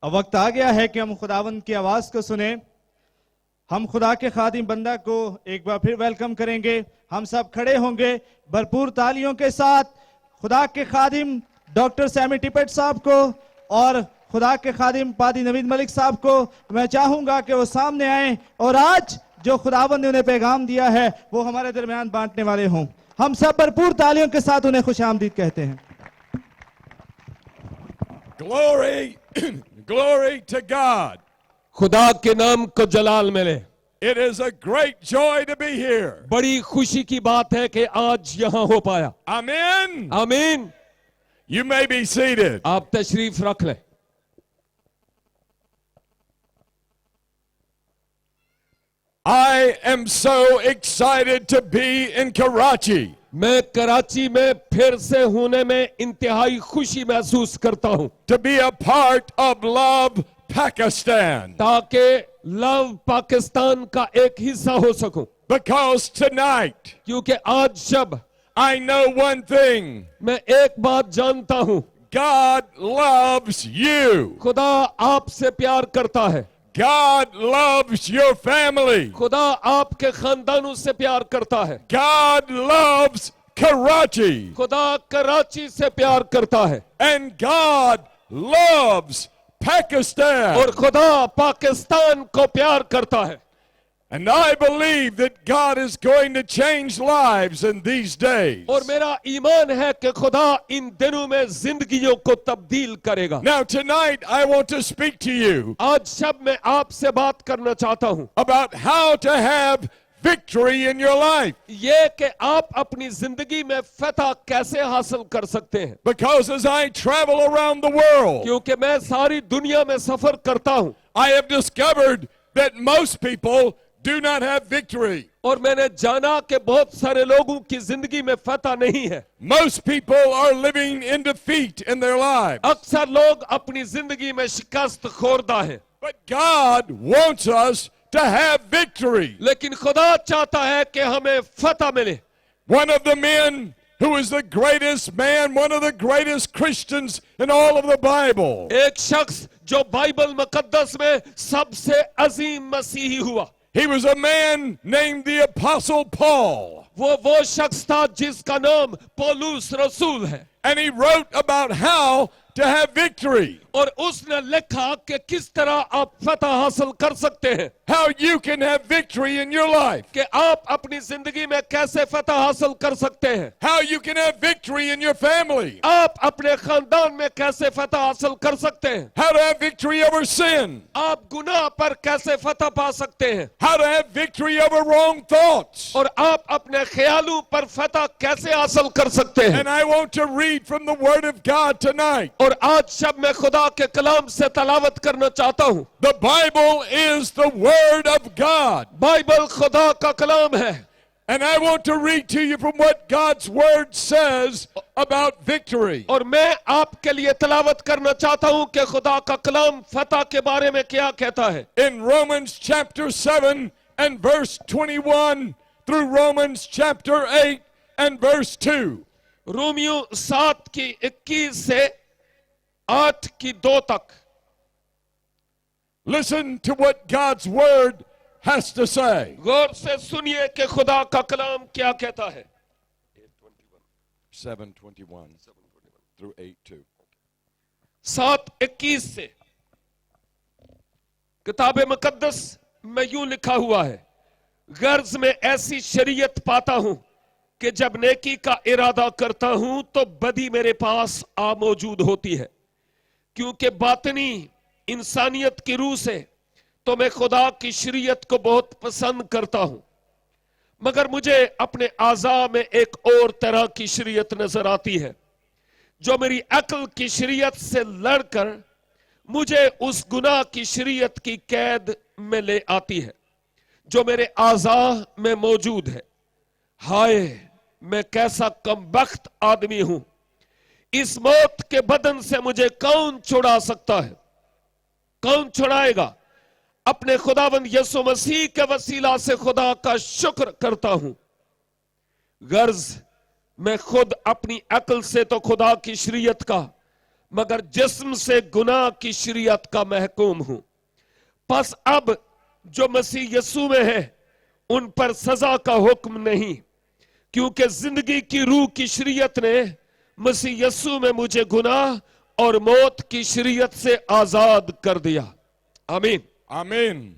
अब वक्त आ गया है कि हम खुदावंद की आवाज को सुने। हम खुदा के खादिम बंदा को एक बार फिर वेलकम करेंगे। हम सब खड़े होंगे भरपूर तालियों के साथ खुदा के खादिम डॉक्टर सैमी टिपेट साहब को और खुदा के खादिम पादी नवीद मलिक साहब को मैं चाहूंगा कि वो सामने आए और आज जो खुदावंद ने उन्हें पैगाम दिया है वो हमारे दरमियान बांटने वाले हों। हम सब भरपूर तालियों के साथ उन्हें खुशामदीद कहते हैं। Glory, glory to God. खुदा के नाम को जलाल मिले। It is a great joy to be here. बड़ी खुशी की बात है कि आज यहाँ हो पाया। Amen. आमीन। You may be seated. आप तशरीफ रख लें। I am so excited to be in Karachi. मैं कराची में फिर से होने में इंतहाई खुशी महसूस करता हूं, To be a part of Love Pakistan. ताकि लव पाकिस्तान का एक हिस्सा हो सकूं। Because tonight क्योंकि आज शब I know one thing. मैं एक बात जानता हूं, God loves you. खुदा आपसे प्यार करता है। God loves your family. खुदा आपके खानदानों से प्यार करता है। God loves Karachi. खुदा कराची से प्यार करता है And God loves Pakistan. और खुदा पाकिस्तान को प्यार करता है। And I believe that God is going to change lives in these days. और मेरा ईमान है कि खुदा इन दिनों में जिंदगियों को तब्दील करेगा। Now tonight I want to speak to you आज शब मैं आपसे बात करना चाहता हूं about how to have victory in your life. ये कि आप अपनी जिंदगी में फतह कैसे हासिल कर सकते हैं। Because as I travel around the world, क्योंकि मैं सारी दुनिया में सफर करता हूं I have discovered that most people do not have victory. और मैंने जाना कि बहुत सारे लोगों की जिंदगी में फतह नहीं है। Most people are living in defeat in their lives. अक्सर लोग अपनी जिंदगी में शिकस्त खोरदा है, But God wants us to have victory. लेकिन खुदा चाहता है कि हमें फतह मिले। One of the men who is the greatest man, one of the greatest Christians in all of the Bible. एक शख्स जो बाइबल मुकद्दस में सबसे अजीम मसीही हुआ, He was a man named the Apostle Paul. वो शख्स था जिसका नाम पौलुस रसूल है। And he wrote about how to have victory. और उसने लिखा कि किस तरह आप फतह हासिल कर सकते हैं, How you can have victory in your life. कि आप अपनी जिंदगी में कैसे फतह हासिल कर सकते हैं, How you can have victory in your family. आप अपने खानदान में कैसे फतह हासिल कर सकते हैं, How to have victory over sin. आप गुनाह पर कैसे फतह पा सकते हैं, How to have victory over wrong thoughts. और आप अपने ख्यालों पर फतह कैसे हासिल कर सकते हैं। And I want to read from the Word of God tonight. और आज शब मैं खुदा के कलाम से तलावत करना चाहता हूं। The Bible is the Word of God. Bible खुदा का कलाम है And I want to read to you from what God's Word says about victory. और मैं आपके लिए तलावत करना चाहता हूं कि खुदा का कलाम फतह के बारे में क्या कहता है। In Romans chapter 7 and verse 21 through Romans chapter 8 and verse 2. Romeo 7 की 21 से 8 की 2 तक। Listen to what God's Word has to say. गौर से सुनिए कि खुदा का कलाम क्या कहता है। 7:21 through 8:2. 7:21 से किताब मुकद्दस में यूं लिखा हुआ है, गर्ज में ऐसी शरीयत पाता हूं कि जब नेकी का इरादा करता हूं तो बदी मेरे पास आ मौजूद होती है, क्योंकि बातनी इंसानियत की रूह से तो मैं खुदा की शरीयत को बहुत पसंद करता हूं, मगर मुझे अपने आज़ा में एक और तरह की शरीयत नजर आती है जो मेरी अक्ल की शरीयत से लड़कर मुझे उस गुनाह की शरीयत की कैद में ले आती है जो मेरे आज़ा में मौजूद है। हाय, मैं कैसा कमबख्त आदमी हूं, इस मौत के बदन से मुझे कौन छुड़ा सकता है? कौन छुड़ाएगा? अपने खुदावंद यीशु मसीह के वसीला से खुदा का शुक्र करता हूं। गर्ज मैं खुद अपनी अक्ल से तो खुदा की शरीयत का मगर जिस्म से गुनाह की शरीयत का महकूम हूं। बस अब जो मसीह यीशु में है उन पर सजा का हुक्म नहीं, क्योंकि जिंदगी की रूह की शरीयत ने मसीह यीशु में मुझे गुनाह और मौत की शरीयत से आजाद कर दिया। आमीन। Amen.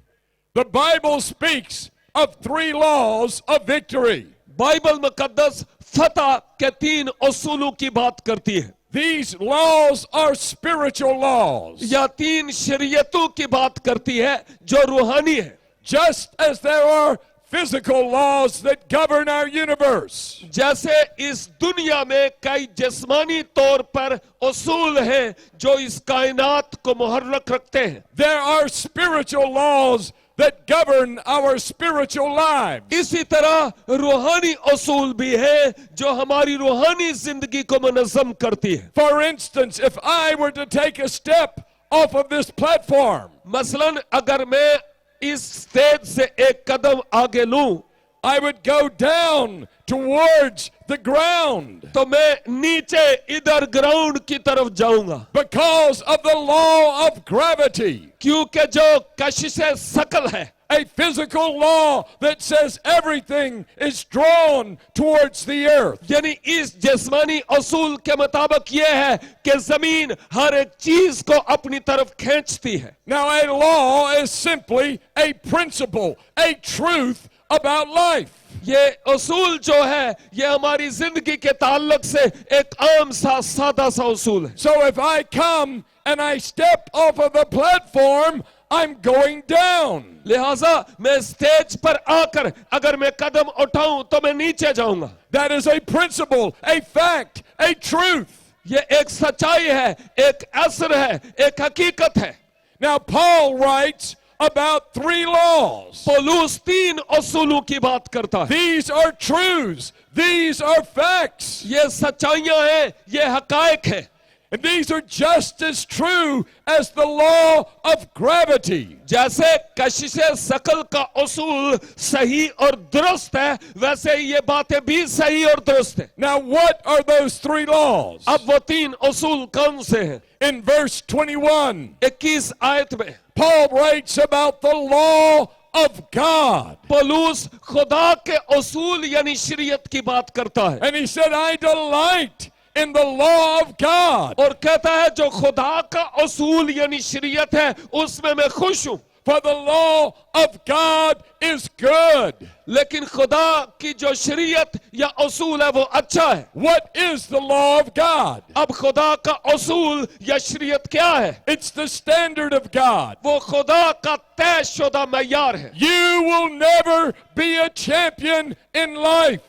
The Bible speaks of 3 laws of victory. Bible मुकद्दस फतह के 3 उसूलों की बात करती है। These laws are spiritual laws. या 3 शरीयतों की बात करती है जो रूहानी है। Just as there are physical laws that govern our universe, जैसे इस दुनिया में कई जिस्मानी तौर पर उसूल हैं जो इस कायनात को मुहर्रक रखते हैं, there are spiritual laws that govern our spiritual lives. इसी तरह रूहानी उसूल भी है जो हमारी रूहानी जिंदगी को मुनज़्ज़म करती है। For instance, if I were to take a step off of this platform, मसलन अगर मैं इस स्टेज से एक कदम आगे लूं I would go down towards the ground तो मैं नीचे इधर ग्राउंड की तरफ जाऊंगा, because of the law of gravity, क्योंकि जो कशिशे शकल है, a physical law that says everything is drawn towards the earth. यानी इस जिस्मानी उसूल के मुताबिक ये है कि जमीन हर एक चीज को अपनी तरफ खींचती है। Now, a law is simply a principle, a truth about life. ये उसूल जो है ये हमारी जिंदगी के ताल्लुक से एक आम सा सादा सा उसूल है। So if I come and I step off of the platform, I'm going down. लिहाजा मैं स्टेज पर आकर अगर मैं कदम उठाऊं तो मैं नीचे जाऊंगा। That is a principle, a fact, a truth. ये एक सच्चाई है, एक असर है, एक हकीकत है। Now, Paul writes about 3 laws. पौलुस 3 उसूलों की बात करता है। These are truths. These are facts. ये सच्चाइयां हैं, ये हकायक है। And these are just as true as the law of gravity. जैसे कशिशे शकल का उसूल सही और दुरुस्त है, वैसे ये बातें भी सही और दुरुस्त है। Now, what are those 3 laws? अब वो 3 उसूल कौन से हैं? In verse 21, 21 आयत में Paul writes about the law of God. पौलुस खुदा के उसूल यानी शरीयत की बात करता है And he said, I delight in the law of God. और कहता है जो खुदा का उसूल यानी शरीयत है उसमें मैं खुश हूं। For the law of God is good. लेकिन खुदा की जो शरीयत या उसूल है वो अच्छा है। What is the law of God? अब खुदा का उसूल या शरीयत क्या है? It's the standard of God. वो खुदा का तयशुदा मयार है। You will never be a champion in life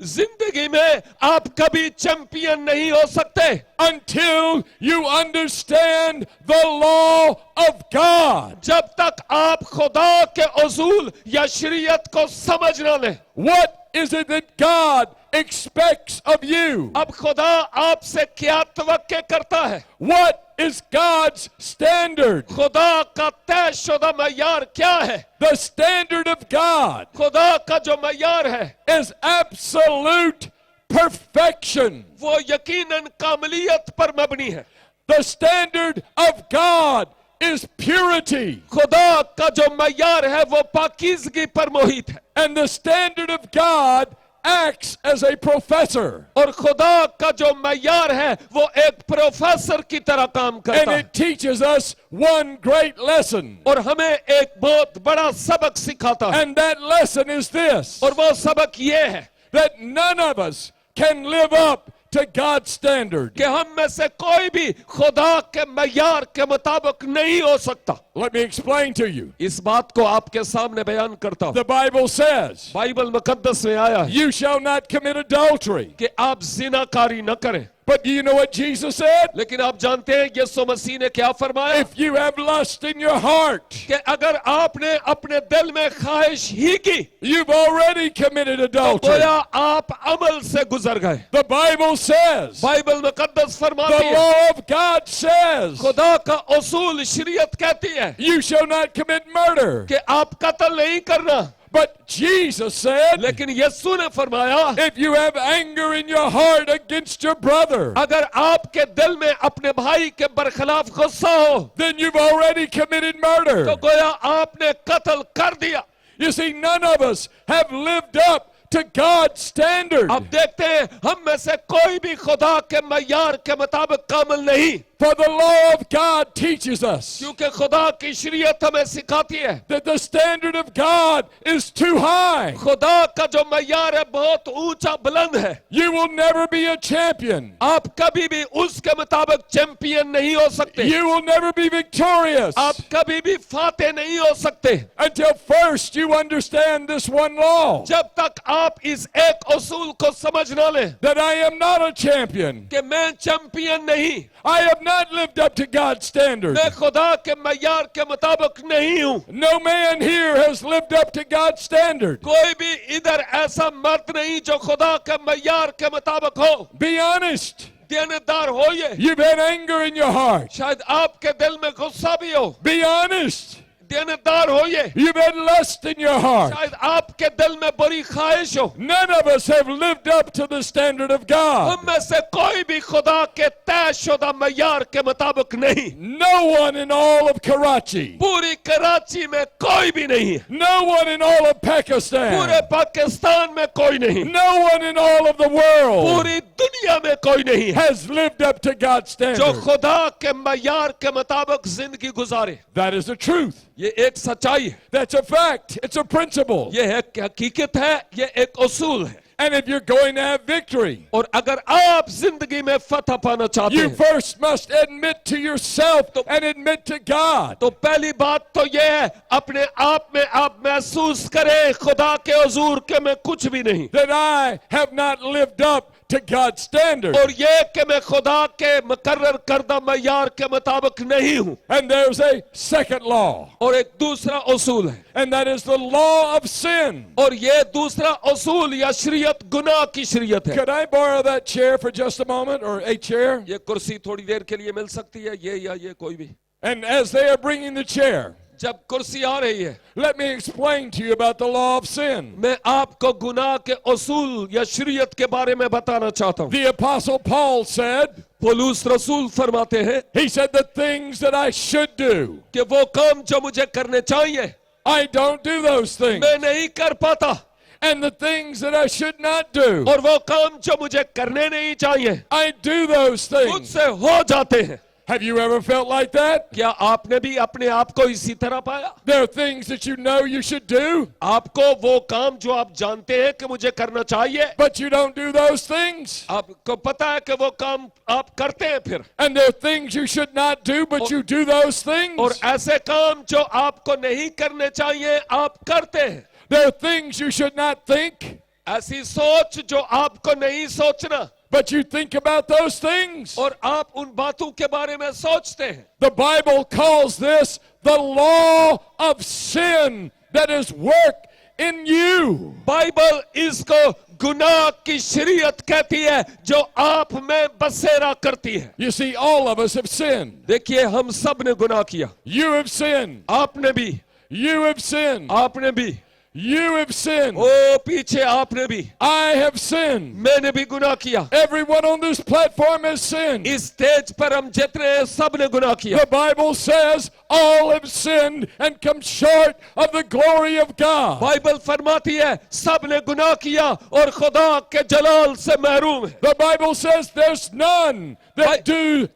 जिंदगी में आप कभी चैंपियन नहीं हो सकते until you understand the law of God. जब तक आप खुदा के उसूल या शरीयत को समझ ना लें। What is it that God expects of you? अब खुदा आपसे क्या तवक्के करता है? What is God's standard? खुदा का तयशुदा मयार क्या है? The standard of God खुदा का जो मयार है is absolute perfection. वो यकीनन कामलियत पर मबनी है। The standard of God is purity. खुदा का जो मयार है वो पाकीज़गी पर मोहित है। And the standard of God acts as a professor. और खुदा का जो मयार है वो एक प्रोफेसर की तरह काम करता And है it teaches us one great lesson. और हमें एक बहुत बड़ा सबक सिखाता है। And that lesson is this: और वो सबक ये है that none of us can live up to God's standard. कि हम में से कोई भी खुदा के मयार के मुताबिक नहीं हो सकता। Let me explain to you. इस बात को आपके सामने बयान करता हूं। The Bible says, बाइबल मुकद्दस में आया है you shall not commit adultery. कि आप जिनाकारी न करें। But do you know what Jesus said? लेकिन आप जानते हैं यीशु मसीह ने क्या फरमाया? If you have lust in your heart, कि अगर आपने अपने दिल में ख्वाहिश ही की you've already committed adultery. गोया आप अमल से गुजर गए। The Bible says, बाइबल मुकद्दस the फरमाती है, law of God says, खुदा का उसूल शरीयत कहती है you shall not commit murder. कि आप कत्ल नहीं करना। But Jesus said, लेकिन यीशु ने फरमाया, if you have anger in your heart against your brother, अगर आपके दिल में अपने भाई के बरखिलाफ गुस्सा हो, then you've already committed तो murder. गोया आपने कत्ल कर दिया। You see, none of us have lived up to God's standard. अब देखते हैं, हम में से कोई भी खुदा के मय्यार के मुताबिक कामिल नहीं, For the law of God teaches us क्योंकि खुदा की शरीयत हमें सिखाती है that the standard of God is too high. खुदा का जो मय्यार है बहुत ऊंचा बुलंद है। You will never be a champion. आप कभी भी उसके मुताबिक चैंपियन नहीं हो सकते, You will never be victorious आप कभी भी फाते नहीं हो सकते until first you understand this one law, जब तक आप इस एक उसूल को समझ ना लें that I am not a champion. कि मैं चैंपियन नहीं, I have not lived up to God's standard. मैं खुदा के मय्यार के मुताबिक नहीं हूं। No man here has lived up to God's standard. कोई भी इधर ऐसा मर्द नहीं जो खुदा के मय्यार के मुताबिक हो। Be honest. देनदार होइए। You've had anger in your heart. शायद आपके दिल में गुस्सा भी हो। Be honest. देनदार होइए। You've had lust in your heart. शायद आपके दिल में बुरी ख्वाहिश हो। None of us have lived up to the standard of God. हम में से कोई भी खुदा के तयशुदा मय्यार के मुताबिक नहीं। No one in all of Karachi. पूरी कराची में कोई भी नहीं है। No one in all of पूरे Pakistan. पाकिस्तान में कोई नहीं। No one in all of the world पूरी दुनिया में कोई नहीं है has lived up to God's जो standard. खुदा के मय्यार के मुताबिक जिंदगी गुजारे। That is the truth. ये एक सच्चाई है, That's a fact. It's a principle. ये है हकीकत है, ये एक उसूल है। And if you're going to have victory, और अगर आप जिंदगी में फतह पाना चाहते you हैं first must admit to yourself and admit to God तो पहली बात तो ये है अपने आप में आप महसूस करें खुदा के हुजूर के मैं कुछ भी नहीं, that I have not lived up to God's standard. और ये कि मैं खुदा के मुकर्रर करदा मय्यार के मुताबिक नहीं हूं। And there's a second law, और एक दूसरा उसूल है, and that is the law of sin. और ये दूसरा उसूल या शरीयत गुनाह की शरीयत है। Could I borrow that chair for just a moment, or a chair? ये कुर्सी थोड़ी देर के लिए मिल सकती है, ये या ये कोई भी। And as they are bringing the chair, जब कुर्सी आ रही है let me explain to you about the law of sin. मैं आपको गुनाह के उसूल या शरीयत के बारे में बताना चाहता हूं। The Apostle Paul said, पौलुस रसूल फरमाते हैं he said, the things that I should do, कि वो काम जो मुझे करने चाहिए I don't do those things. मैं नहीं कर पाता, And the things that I should not do, और वो काम जो मुझे करने नहीं चाहिए I do those things. मुझसे हो जाते हैं। Have you ever felt like that? क्या आपने भी अपने आप को इसी तरह पाया? There are things that you know you should do, आपको वो काम जो आप जानते हैं कि मुझे करना चाहिए, but you don't do those things. आपको पता है कि वो काम आप करते हैं फिर, And there are things you should not do, but you do those things. और ऐसे काम जो आपको नहीं करने चाहिए आप करते हैं। There are things you should not think, ऐसी सोच जो आपको नहीं सोचना, but you think about those things. और आप उन बातों के बारे में सोचते हैं। The Bible calls this the law of sin that is work in you. Bible इसको गुनाह की शरीयत कहती है जो आप में बसेरा करती है। You see, all of us have sinned. देखिए हम सब ने गुनाह किया, You have sinned. आपने भी, You have sinned. आपने भी, You have sinned. ओ पीछे आपने भी, I have sinned. मैंने भी गुनाह किया। Everyone on this platform has sinned. इस स्टेज पर हम जितने हैं सब ने गुनाह किया। The Bible says all have sinned and come short of the glory of God. Bible फरमाती है सब ने गुनाह किया और खुदा के जलाल से महरूम है। The Bible says there's none that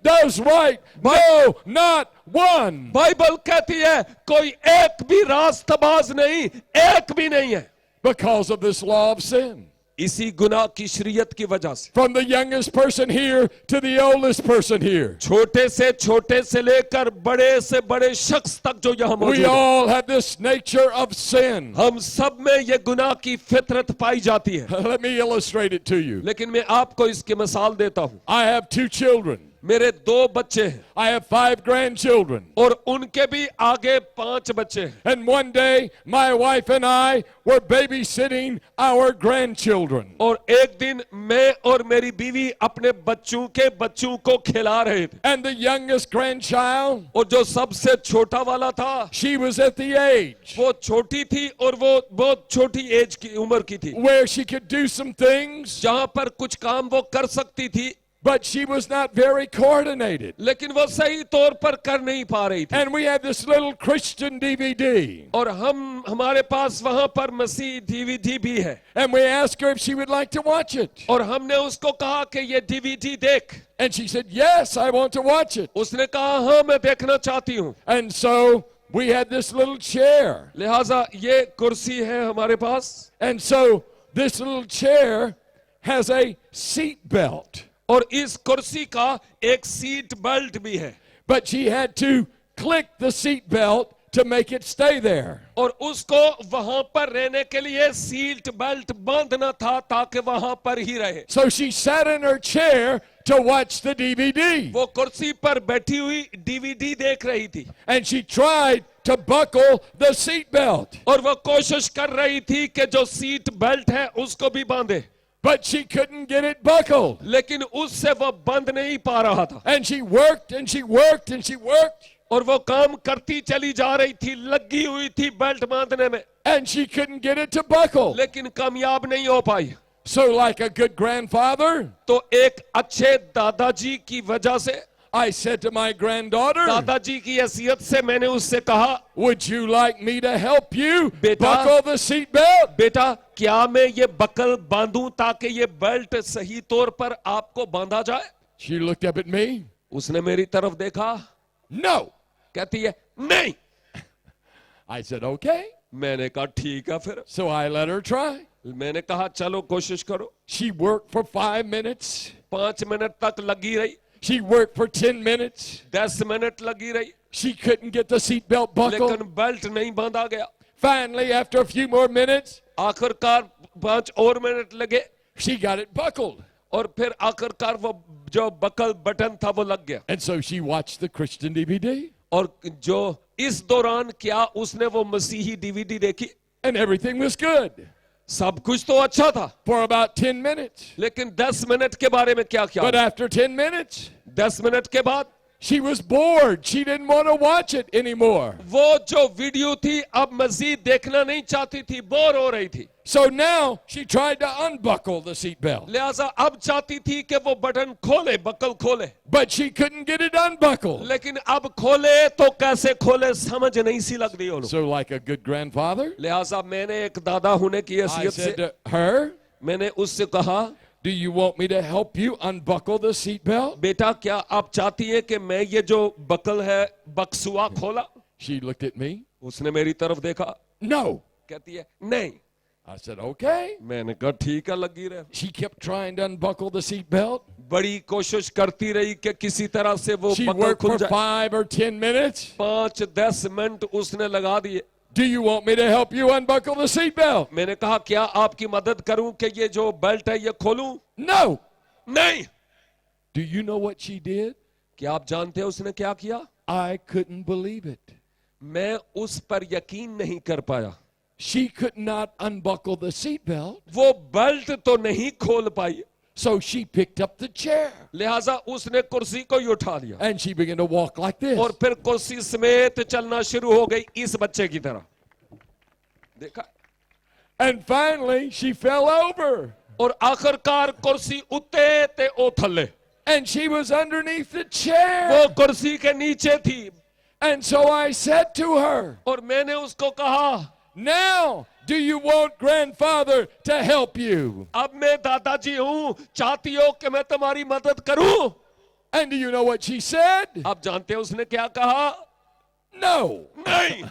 does right. No, not one. Bible कहती है कोई एक भी रास्तबाज नहीं, एक भी नहीं है, Because of this law of sin. इसी गुनाह की शरीयत की वजह से। From the youngest person here to the oldest person here, छोटे से लेकर बड़े से बड़े शख्स तक जो यहाँ we मौजूद है, all have this nature of sin. हम सब में ये गुनाह की फितरत पाई जाती है। Let me illustrate it to you. लेकिन मैं आपको इसकी मिसाल देता हूँ। I have two children. मेरे 2 बच्चे हैं I have 5 grandchildren. और उनके भी आगे 5 बच्चे हैं। And one day, my wife and I were babysitting our grandchildren. और एक दिन मैं और मेरी बीवी अपने बच्चों को खिला रहे थे। And the youngest grandchild, और जो सबसे छोटा वाला था she was at the age वो छोटी थी और वो बहुत छोटी एज की उम्र की थी, where she could do some things, जहां पर कुछ काम वो कर सकती थी, but she was not very coordinated. लेकिन वो सही तौर पर कर नहीं पा रही थी। And we had this little Christian DVD. और हमारे पास वहां पर मसीह डीवीडी भी है। And we asked her if she would like to watch it. और हमने उसको कहा कि ये डीवीडी देख। And she said, yes, I want to watch it. उसने कहा हाँ मैं देखना चाहती हूँ। And so we had this little chair. लिहाजा ये कुर्सी है हमारे पास। And so this little chair has a seat belt. और इस कुर्सी का एक सीट बेल्ट भी है। But she had to click the seat belt to make it stay there. और उसको वहां पर रहने के लिए सीट बेल्ट बांधना था ताकि वहां पर ही रहे। So she sat in her chair to watch the DVD. वो कुर्सी पर बैठी हुई डीवीडी देख रही थी। And she tried to buckle the seat belt. और वो कोशिश कर रही थी कि जो सीट बेल्ट है उसको भी बांधे। But she couldn't get it buckled. लेकिन उससे वो बंद नहीं पा रहा था। And she worked and she worked and she worked. और वो काम करती चली जा रही थी, लगी हुई थी बेल्ट बांधने में, And she couldn't get it to buckle. लेकिन कामयाब नहीं हो पाई। So like a good grandfather, तो एक अच्छे दादाजी की वजह से, I said to my granddaughter, दादाजी की हैसियत से मैंने उससे कहा, would you like me to help you Beta. buckle the seat belt? बेटा क्या मैं ये बकल बांधूं ताकि ये बेल्ट सही तौर पर आपको बांधा जाए? She looked up at me. उसने मेरी तरफ देखा, No. कहती है नहीं। I said, okay. मैंने कहा ठीक है फिर। So I let her try. मैंने कहा चलो कोशिश करो। She worked for 5 minutes. 5 minute तक लगी रही, She worked for 10 minutes. 10 minute लगी रही, She couldn't get the seat belt buckled. लेकिन बेल्ट नहीं बांधा गया। Finally, after a few more minutes, आखिरकार 5 और मिनट लगे she got it buckled. और फिर आखिरकार वो जो बकल बटन था वो लग गया। And so she watched the Christian DVD. और जो इस दौरान क्या उसने वो मसीही डीवीडी देखी, And everything was good सब कुछ तो अच्छा था, for about 10 minutes. लेकिन 10 मिनट के बारे में क्या But क्या, after 10 minutes, 10 मिनट के बाद she was bored. She didn't want to watch it anymore. वो जो वीडियो थी अब मजीद देखना नहीं चाहती थी, बोर हो रही थी। So now she tried to unbuckle the seat belt. लिहाजा अब चाहती थी कि वो बटन खोले, बकल खोले, But she couldn't get it unbuckled. लेकिन अब खोले तो कैसे खोले समझ नहीं सी लग रही उन्हें। So like a good grandfather, लिहाजा मैंने एक दादा होने की I हैसियत said से to her, मैंने उससे कहा, do you want me to help you unbuckle the seat belt? बेटा क्या आप चाहती हैं कि मैं ये जो बकल है बक्सुआ खोला? She looked at me. उसने मेरी तरफ देखा, No. कहती है नहीं। I said, okay. मैंने कहा ठीक है लगी रहे। She kept trying to unbuckle the seat belt. बड़ी कोशिश करती रही कि किसी तरह से वो She बकल worked खुल for जाए। 5 or 10 minutes. 5-10 मिनट उसने लगा दिए। Do you want me to help you unbuckle the seat belt? मैंने कहा क्या आपकी मदद करूं कि ये जो बेल्ट है ये खोलूं? No. नहीं। Do you know what she did? क्या आप जानते हैं उसने क्या किया? I couldn't believe it. मैं उस पर यकीन नहीं कर पाया। She could not unbuckle the seat belt, वो बेल्ट तो नहीं खोल पाई, so she picked up the chair लिहाजा उसने कुर्सी को ही उठा लिया and she began to walk like this. और फिर कुर्सी समेत चलना शुरू हो गई इस बच्चे की तरह। देखा? And finally, she fell over. और आखिरकार कुर्सी उत्ते ते ओ थल्ले, And she was underneath the chair. वो कुर्सी के नीचे थी। And so I said to her, और मैंने उसको कहा, now, do you want grandfather to help you? अब मैं दादाजी हूं, चाहती हो कि मैं तुम्हारी मदद करूं? And do you know what she said? आप जानते हैं उसने क्या कहा? No. नहीं।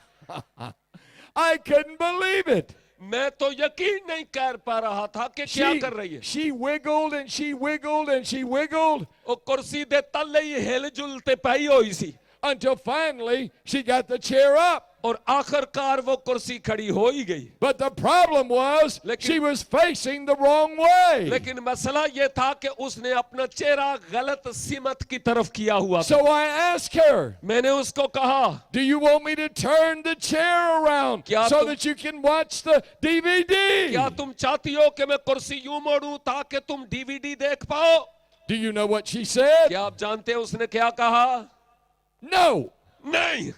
I couldn't believe it. मैं तो यकीन नहीं कर पा रहा था कि क्या कर रही है। She wiggled and she wiggled and she wiggled वो कुर्सी दे तले ही हिल जुल ते पई होई सी, until finally she got the chair up. और आखिरकार वो कुर्सी खड़ी हो ही गई। But the problem was she was facing the wrong way. लेकिन मसला ये था कि उसने अपना चेहरा गलत सिमत की तरफ किया हुआ था। So I asked her, मैंने उसको कहा, do you want me to turn the chair around क्या so तुम- that you can watch the DVD? क्या तुम चाहती हो कि मैं कुर्सी यूं मोड़ूं ताकि तुम डीवीडी देख पाओ? Do you know what she said? क्या आप जानते हैं उसने क्या कहा? No. नहीं,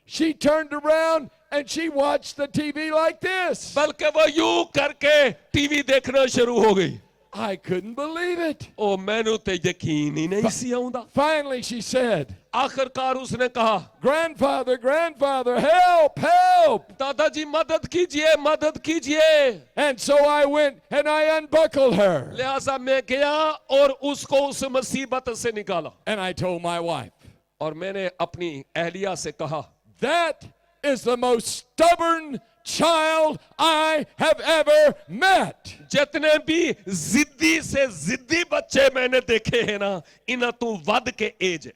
She turned around and she watched the TV like this. बल्कि वो यूं करके टीवी देखना शुरू हो गई। I couldn't believe it. ओ मैनू ते यकीन ही नहीं सी आउंदा। Finally, she said, आखिरकार उसने कहा, Grandfather, grandfather, help, help. दादाजी मदद कीजिए, मदद कीजिए। And so I went and I unbuckled her. लिहाजा मैं गया और उसको उस मुसीबत से निकाला। And I told my wife, और मैंने अपनी अहलिया से कहा, that is the most stubborn child I have ever met. जितने भी जिद्दी से जिद्दी बच्चे मैंने देखे हैं ना, इन्हें तू वध के एज।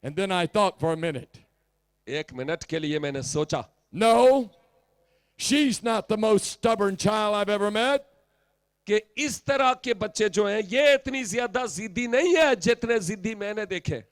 And then I thought for a minute, एक मिनट के लिए मैंने सोचा, no, she's not the most stubborn child I've ever met. कि इस तरह के बच्चे जो हैं ये इतनी ज्यादा जिद्दी नहीं है जितने जिद्दी मैंने देखे।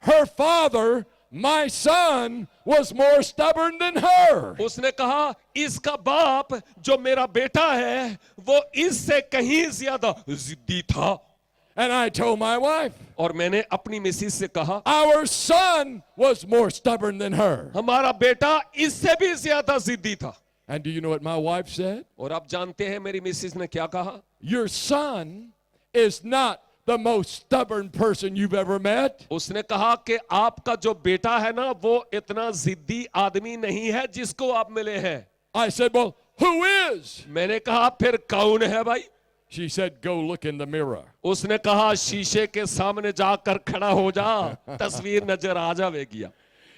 Her father, my son, was more stubborn than her. उसने कहा इसका बाप जो मेरा बेटा है वो इससे कहीं ज्यादा जिद्दी था। And I told my wife, और मैंने अपनी मिसेस से कहा, our son was more stubborn than her. हमारा बेटा इससे भी ज्यादा जिद्दी था। And do you know what my wife said? और आप जानते हैं मेरी मिसेस ने क्या कहा? Your son is not the most stubborn person you've ever met. उसने कहा कि आपका जो बेटा है ना वो इतना जिद्दी आदमी नहीं है जिसको आप मिले हैं। I said, well, who is? मैंने कहा फिर कौन है भाई? She said, go look in the mirror. उसने कहा शीशे के सामने जाकर खड़ा हो जा, तस्वीर नजर आ जाएगी।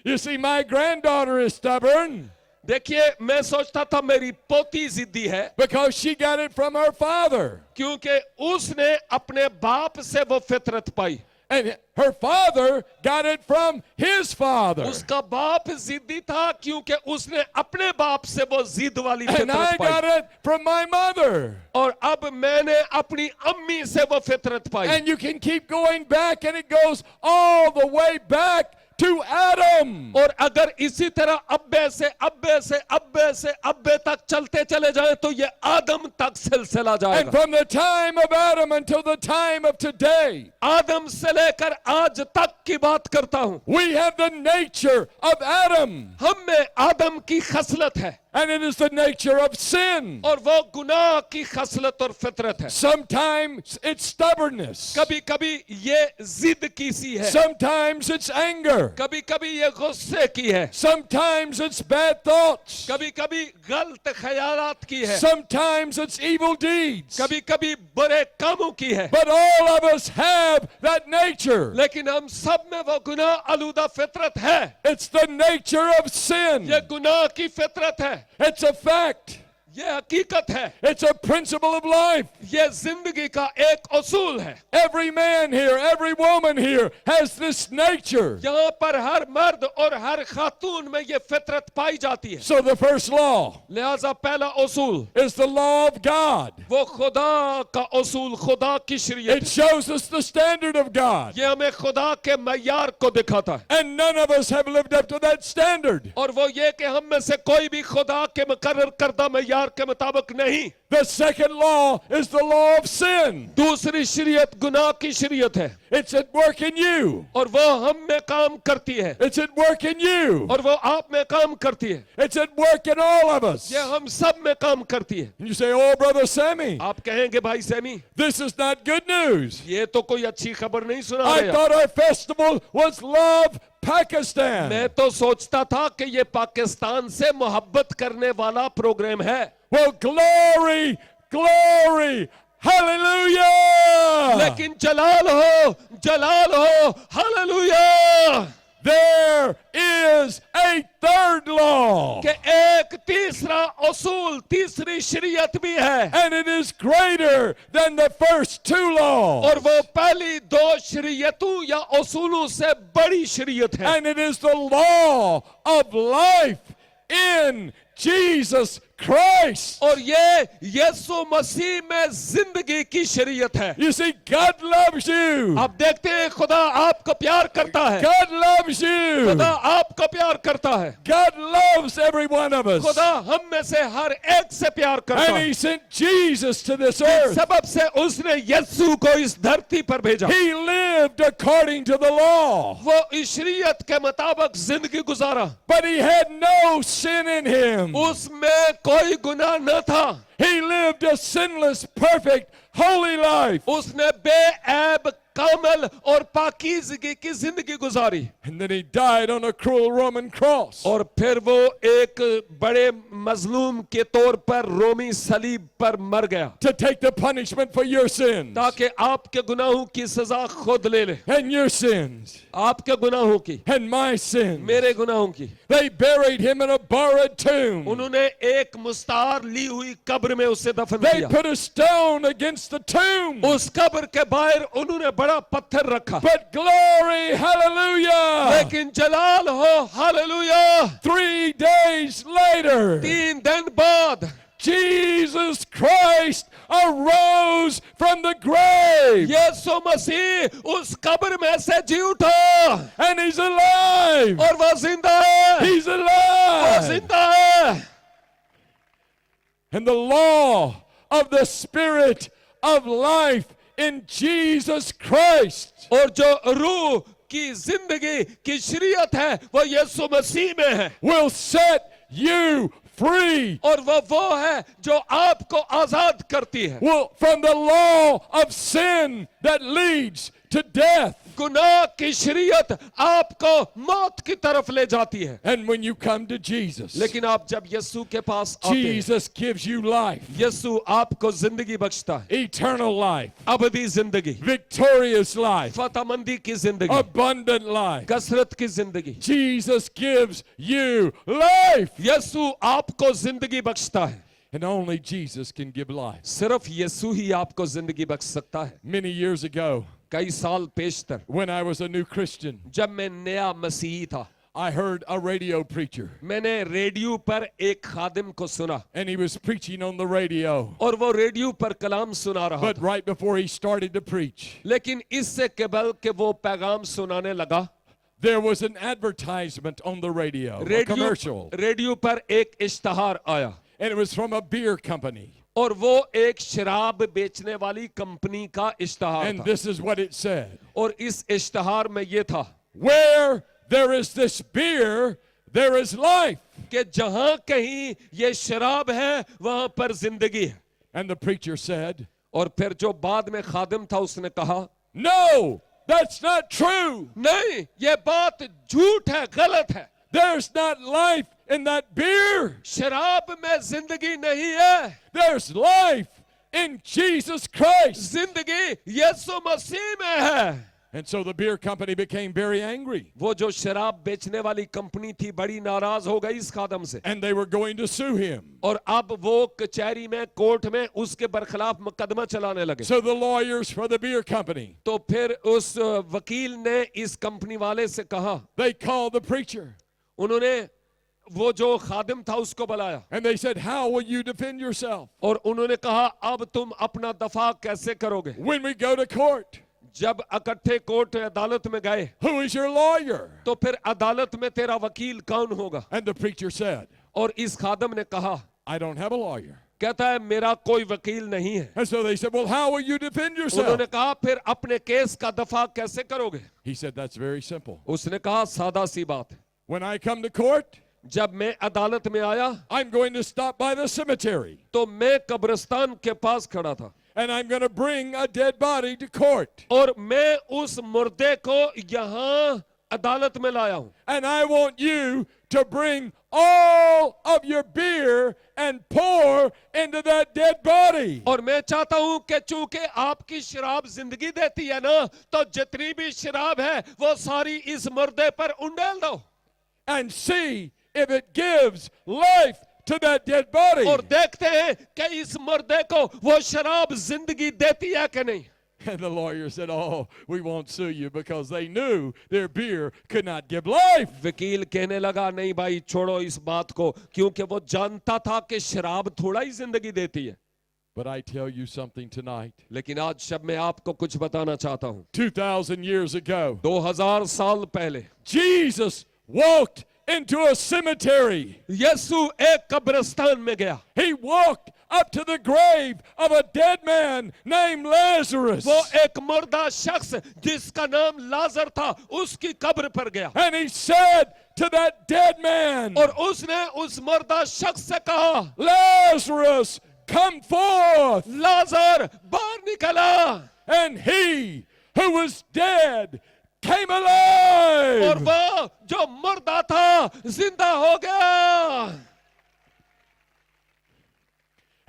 You see, my granddaughter is stubborn देखिए मैं सोचता था मेरी पोती जिद्दी है because she got it from her father. क्योंकि उसने अपने बाप से वो फितरत पाई। And her father got it from his father. उसका बाप जिद्दी था क्योंकि उसने अपने बाप से वो जिद वाली And I फितरत got pi. it from my mother. और अब मैंने अपनी अम्मी से वो फितरत पाई। And you can keep going back, and it goes all the way back to Adam. और अगर इसी तरह अब्बे से अब्बे से अब्बे से अब्बे तक चलते चले जाए तो ये आदम तक सिलसिला And जाएगा। from the time of Adam until the time of today, आदम से लेकर आज तक की बात करता हूं, we have the nature of Adam. हम में आदम की खसलत है And it is the nature of sin. और वो गुनाह की खसलत और फितरत है। Sometimes it's stubbornness. कभी कभी ये जिद की सी है, Sometimes it's anger. कभी कभी ये गुस्से की है, Sometimes it's bad thoughts. कभी कभी गलत ख्यालात की है, Sometimes it's evil deeds. कभी कभी बुरे कामों की है। But all of us have that nature. लेकिन हम सब में वो गुनाह आलूदा फितरत है। It's the nature of sin. ये गुनाह की फितरत है, It's a fact. ये हकीकत है, It's a principle of life. ये जिंदगी का एक उसूल है। Every man here, every woman here has this nature. यहाँ पर हर मर्द और हर खातून में ये फितरत पाई जाती है। So the first law लिहाजा पहला उसूल is the law of God. वो खुदा का उसूल, खुदा की शरीयत It है। shows us the standard of God. ये हमें खुदा के मयार को दिखाता है And none of us have lived up to that standard. और वो ये कि हम में से कोई भी खुदा के मुकर्रर करदा मयार के मुताबिक नहीं। The second law is the law of sin. दूसरी शरीयत गुनाह की शरीयत है It's at work in you. और वो हम में काम करती है It's at work in you. और वो आप में काम करती है। It's at work in all of us. ये हम सब में काम करती है। And you say, oh, Brother Sammy, आप कहेंगे भाई Sami this is not good news. ये तो कोई अच्छी खबर नहीं सुना I रहे। thought our festival was Love Pakistan. मैं तो सोचता था कि ये पाकिस्तान से मोहब्बत करने वाला प्रोग्राम है। Well, glory, glory, hallelujah. लेकिन जलाल हो hallelujah. There is a third law. कि एक तीसरा उसूल, तीसरी शरीयत भी है And it is greater than the first two laws. और वो पहली दो शरीयतों या उसूलों से बड़ी शरीयत है। And it is the law of life in Jesus Christ. और ये यीशु मसीह में जिंदगी की शरीयत है। You see, God loves you. आप देखते हैं खुदा आपको प्यार करता है, God loves you. खुदा आपको प्यार करता है, God loves every one of us. खुदा हम में से हर एक से प्यार करता And है। He sent Jesus to this इस earth. सबब से उसने यीशु को इस धरती पर भेजा। He lived according to the law, वो इस शरीयत के मुताबिक जिंदगी गुजारा, but He had no sin in Him. उसमें कोई गुनाह न था। He lived a sinless, perfect, holy life. उसने बेऐब, कामल और पाकीज़गी की जिंदगी गुजारी। And then He died on a cruel Roman cross. और फिर वो एक बड़े मजलूम के तौर पर रोमी सलीब पर मर गया, To take the punishment for your sins ताकि आपके गुनाहों की सजा खुद ले ले, and your sins आपके गुनाहों की, and my sins. मेरे गुनाहों की। They buried Him in a borrowed tomb. उन्होंने एक मुस्तार ली हुई कब्र में उसे दफन They किया। put a stone against the tomb. उस कब्र के बाहर उन्होंने बड़ा पत्थर रखा, But glory, hallelujah! लेकिन जलाल हो हालेलुया, 3 days later, 3 दिन बाद Jesus Christ arose from the grave. यीशु मसीह उस कब्र में से जी उठा And He's alive. और वह जिंदा है, He's वह alive. जिंदा है। And the law of the Spirit of life in Jesus Christ और जो रूह की जिंदगी की शरीयत है वो यीशु मसीह में है, will set you free और वो है जो आपको आजाद करती है from the law of sin that leads to death. गुनाह की शरीयत आपको मौत की तरफ ले जाती है। And when you come to Jesus, लेकिन आप जब यीशु के पास आते हैं, Jesus gives you life, यीशु आपको जिंदगी बख्शता है, eternal life, अबदी जिंदगी, victorious life, फतहमंदी की जिंदगी, abundant life. कसरत की जिंदगी। Jesus gives you life. यीशु आपको जिंदगी बख्शता है, And only Jesus can give life. सिर्फ यीशु ही आपको जिंदगी बख्श सकता है। Many years ago, कई साल पेशतर when I was a new Christian, जब मैं नया मसीही था, I heard a radio preacher, मैंने रेडियो पर एक खादिम को सुना, and he was preaching on the radio. और वो रेडियो पर कलाम सुना रहा But था। right before he started to preach, लेकिन इससे केवल के वो पैगाम सुनाने लगा, there was an advertisement on the radio, a commercial, radio पर एक इश्तहार आया, and it was from a beer company. और वो एक शराब बेचने वाली कंपनी का इश्तहार And था। this is what it said: और इस इश्तहार में ये था where there is this beer, there is life. कि जहां कहीं ये शराब है वहां पर जिंदगी है। And the preacher said, और फिर जो बाद में खादिम था उसने कहा, no, that's not true. नहीं, ये बात झूठ है, गलत है। There's not life in that beer. शराब में जिंदगी नहीं है, There's life in Jesus Christ. जिंदगी यीशु मसीह में है। And so the beer company became very angry, वो जो शराब बेचने वाली कंपनी थी बड़ी नाराज हो गई इस खादम से, and they were going to sue him. और अब वो कचहरी में, कोर्ट में उसके बरखिलाफ मुकदमा चलाने लगे। So the lawyers for the beer company, तो फिर उस वकील ने इस कंपनी वाले से कहा, they called the preacher, उन्होंने वो जो खादिम था उसको बुलाया, and they said, how will you defend yourself और उन्होंने कहा अब तुम अपना दफा कैसे करोगे? when we go to court? जब इकट्ठे कोर्ट अदालत में गए Who is your lawyer? तो फिर अदालत में तेरा वकील कौन होगा? And the preacher said, और इस खादिम ने कहा, I don't have a lawyer. कहता है मेरा कोई वकील नहीं है। And so they said, well, how will you defend yourself? उन्होंने कहा फिर अपने केस का दफा कैसे करोगे? He said, that's very simple. उसने कहा सादा सी बात है, When I come to court, जब मैं अदालत में आया I'm going to stop by the cemetery, तो मैं कब्रिस्तान के पास खड़ा था, and I'm going to bring a dead body to court. और मैं उस मुर्दे को यहाँ अदालत में लाया हूं, And I want you to bring all of your beer and pour into that dead body. और मैं चाहता हूं कि चूंकि आपकी शराब जिंदगी देती है ना, तो जितनी भी शराब है वो सारी इस मुर्दे पर उंडेल दो And see if it gives life to that dead body. और देखते हैं कि इस मुर्दे को वो शराब जिंदगी देती है कि नहीं। And the lawyer said, "Oh, we won't sue you," because they knew their beer could not give life. वकील कहने लगा नहीं भाई छोड़ो इस बात को, क्योंकि वो जानता था कि शराब थोड़ा ही जिंदगी देती है। But I tell you something tonight. लेकिन आज शब मैं आपको कुछ बताना चाहता हूं। 2,000 years ago, 2000 साल पहले Jesus walked into a cemetery. यीशु एक कब्रिस्तान में गया। He walked up to the grave of a dead man named Lazarus. वो एक मुर्दा शख्स जिसका नाम लाजर था उसकी कब्र पर गया And he said to that dead man, और उसने उस मुर्दा शख्स से कहा, "Lazarus, come forth." लाजर बाहर निकला। And he who was dead came और alive. वो जो मुर्दा था जिंदा हो गया।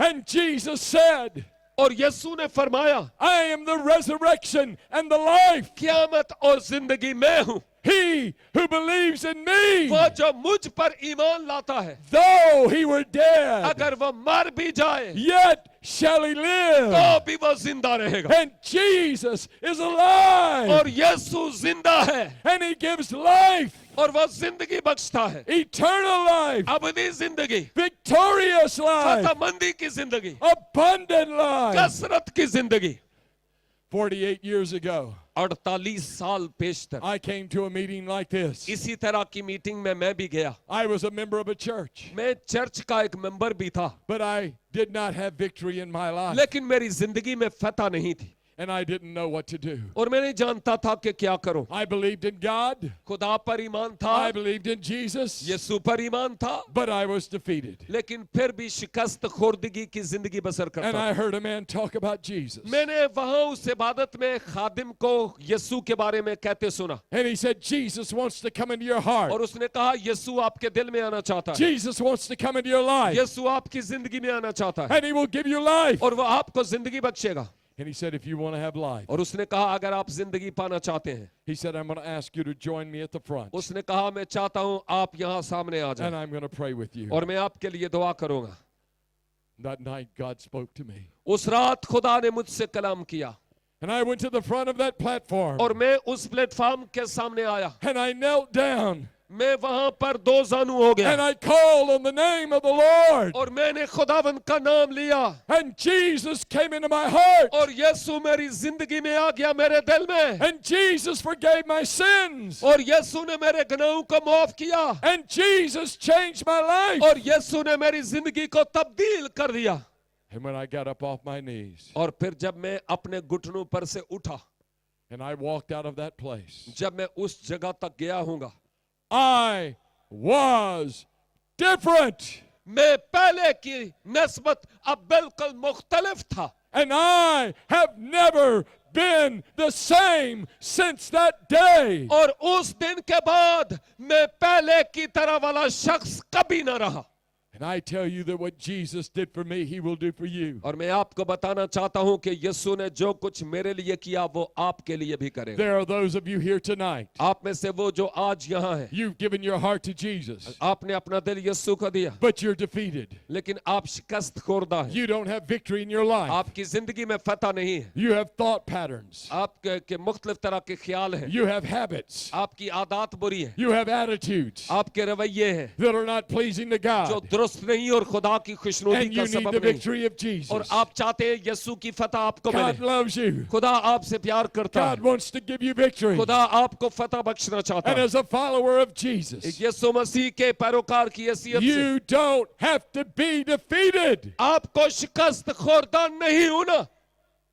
And Jesus said, और यीशु ने फरमाया, "I am the resurrection and the life. क़यामत और जिंदगी मैं हूं। He who believes in me, वो जो मुझ पर ईमान लाता है, though he were dead, अगर वो मर भी जाए yet shall he तो live." भी वो जिंदा रहेगा। And Jesus is alive. और यीशु जिंदा है And he gives life, और वो जिंदगी बख्शता है, eternal life, अबदी जिंदगी, victorious life, फतहमंदी की जिंदगी, abundant life. कसरत की जिंदगी। 48 years ago, 48 साल पेशतर I came to a meeting like this. इसी तरह की मीटिंग में मैं भी गया। I was a member of a church, मैं चर्च का एक मेंबर भी था, but I did not have victory in my life, लेकिन मेरी जिंदगी में फतह नहीं थी and I didn't know what to do. और मैं नहीं जानता था कि क्या करूं। I believed in God, खुदा पर ईमान था, I believed in Jesus, यीशु पर ईमान था, but I was defeated. लेकिन फिर भी शिकस्त खोर्दगी की जिंदगी बसर And करता I था। heard a man talk about Jesus. मैंने वहां उस इबादत में खादिम को यीशु के बारे में कहते सुना And he said, "Jesus wants to come into your heart. और उसने कहा यीशु आपके दिल में आना चाहता है, Jesus wants to come into your life. यीशु आपकी जिंदगी में आना चाहता है And he will give you life." और वो आपको जिंदगी बख्शेगा। And he said, "If you want to have life," और उसने कहा अगर आप जिंदगी पाना चाहते हैं, he said, "I'm going to ask you to join me at the front. उसने कहा मैं चाहता हूं आप यहां सामने आ And जाएं I'm going to pray with you." और मैं आपके लिए दुआ करूंगा। That night, God spoke to me. उस रात खुदा ने मुझसे कलाम किया And I went to the front of that platform. और मैं उस प्लेटफॉर्म के सामने आया। And I knelt down. मैं वहां पर दो जानू हो And गया I called on the name of the Lord. और मैंने खुदावंद का नाम लिया And Jesus came into my heart. और यीशु मेरी जिंदगी में आ गया, मेरे दिल में। And Jesus forgave my sins. और यीशु ने मेरे गुनाहों को माफ किया And Jesus changed my life. और यीशु ने मेरी जिंदगी को तब्दील कर दिया। And when I got up off my knees और फिर जब मैं अपने घुटनों पर से उठा, and I walked out of that place, जब मैं उस जगह तक गया हूँगा, I was different. मैं पहले की नस्बत अब बिल्कुल मुख्तलिफ था And I have never been the same since that day. और उस दिन के बाद मैं पहले की तरह वाला शख्स कभी न रहा। And I tell you that what Jesus did for me, he will do for you. और मैं आपको बताना चाहता हूं कि यीशु ने जो कुछ मेरे लिए किया वो आपके लिए भी करेगा। There are those of you here tonight. आप में से वो जो आज यहाँ है, You've given your heart to Jesus, आपने अपना दिल यीशु को दिया, but you're defeated. लेकिन आप शिकस्त खोरदा हैं। You don't have victory in your life. आपकी जिंदगी में फतह नहीं है। You have thought patterns. आपके मुख्तलिफ तरह के ख्याल हैं, You have habits. आपकी आदत बुरी है, You have attitudes आपके रवैये हैं that are not pleasing to जो God. दुरुस्त नहीं और खुदा की खुशनुदी And का you need सबब the नहीं। victory of Jesus. और आप चाहते हैं यीशु की फतह आपको God मिले। loves you. खुदा आपसे प्यार करता God है, wants to give you victory. खुदा आपको फतह बख्शना चाहता And है। as a follower of Jesus, यीशु मसीह के पैरोकार की हैसियत से you don't have to be defeated. आपको शिकस्त खोरदा नहीं होना।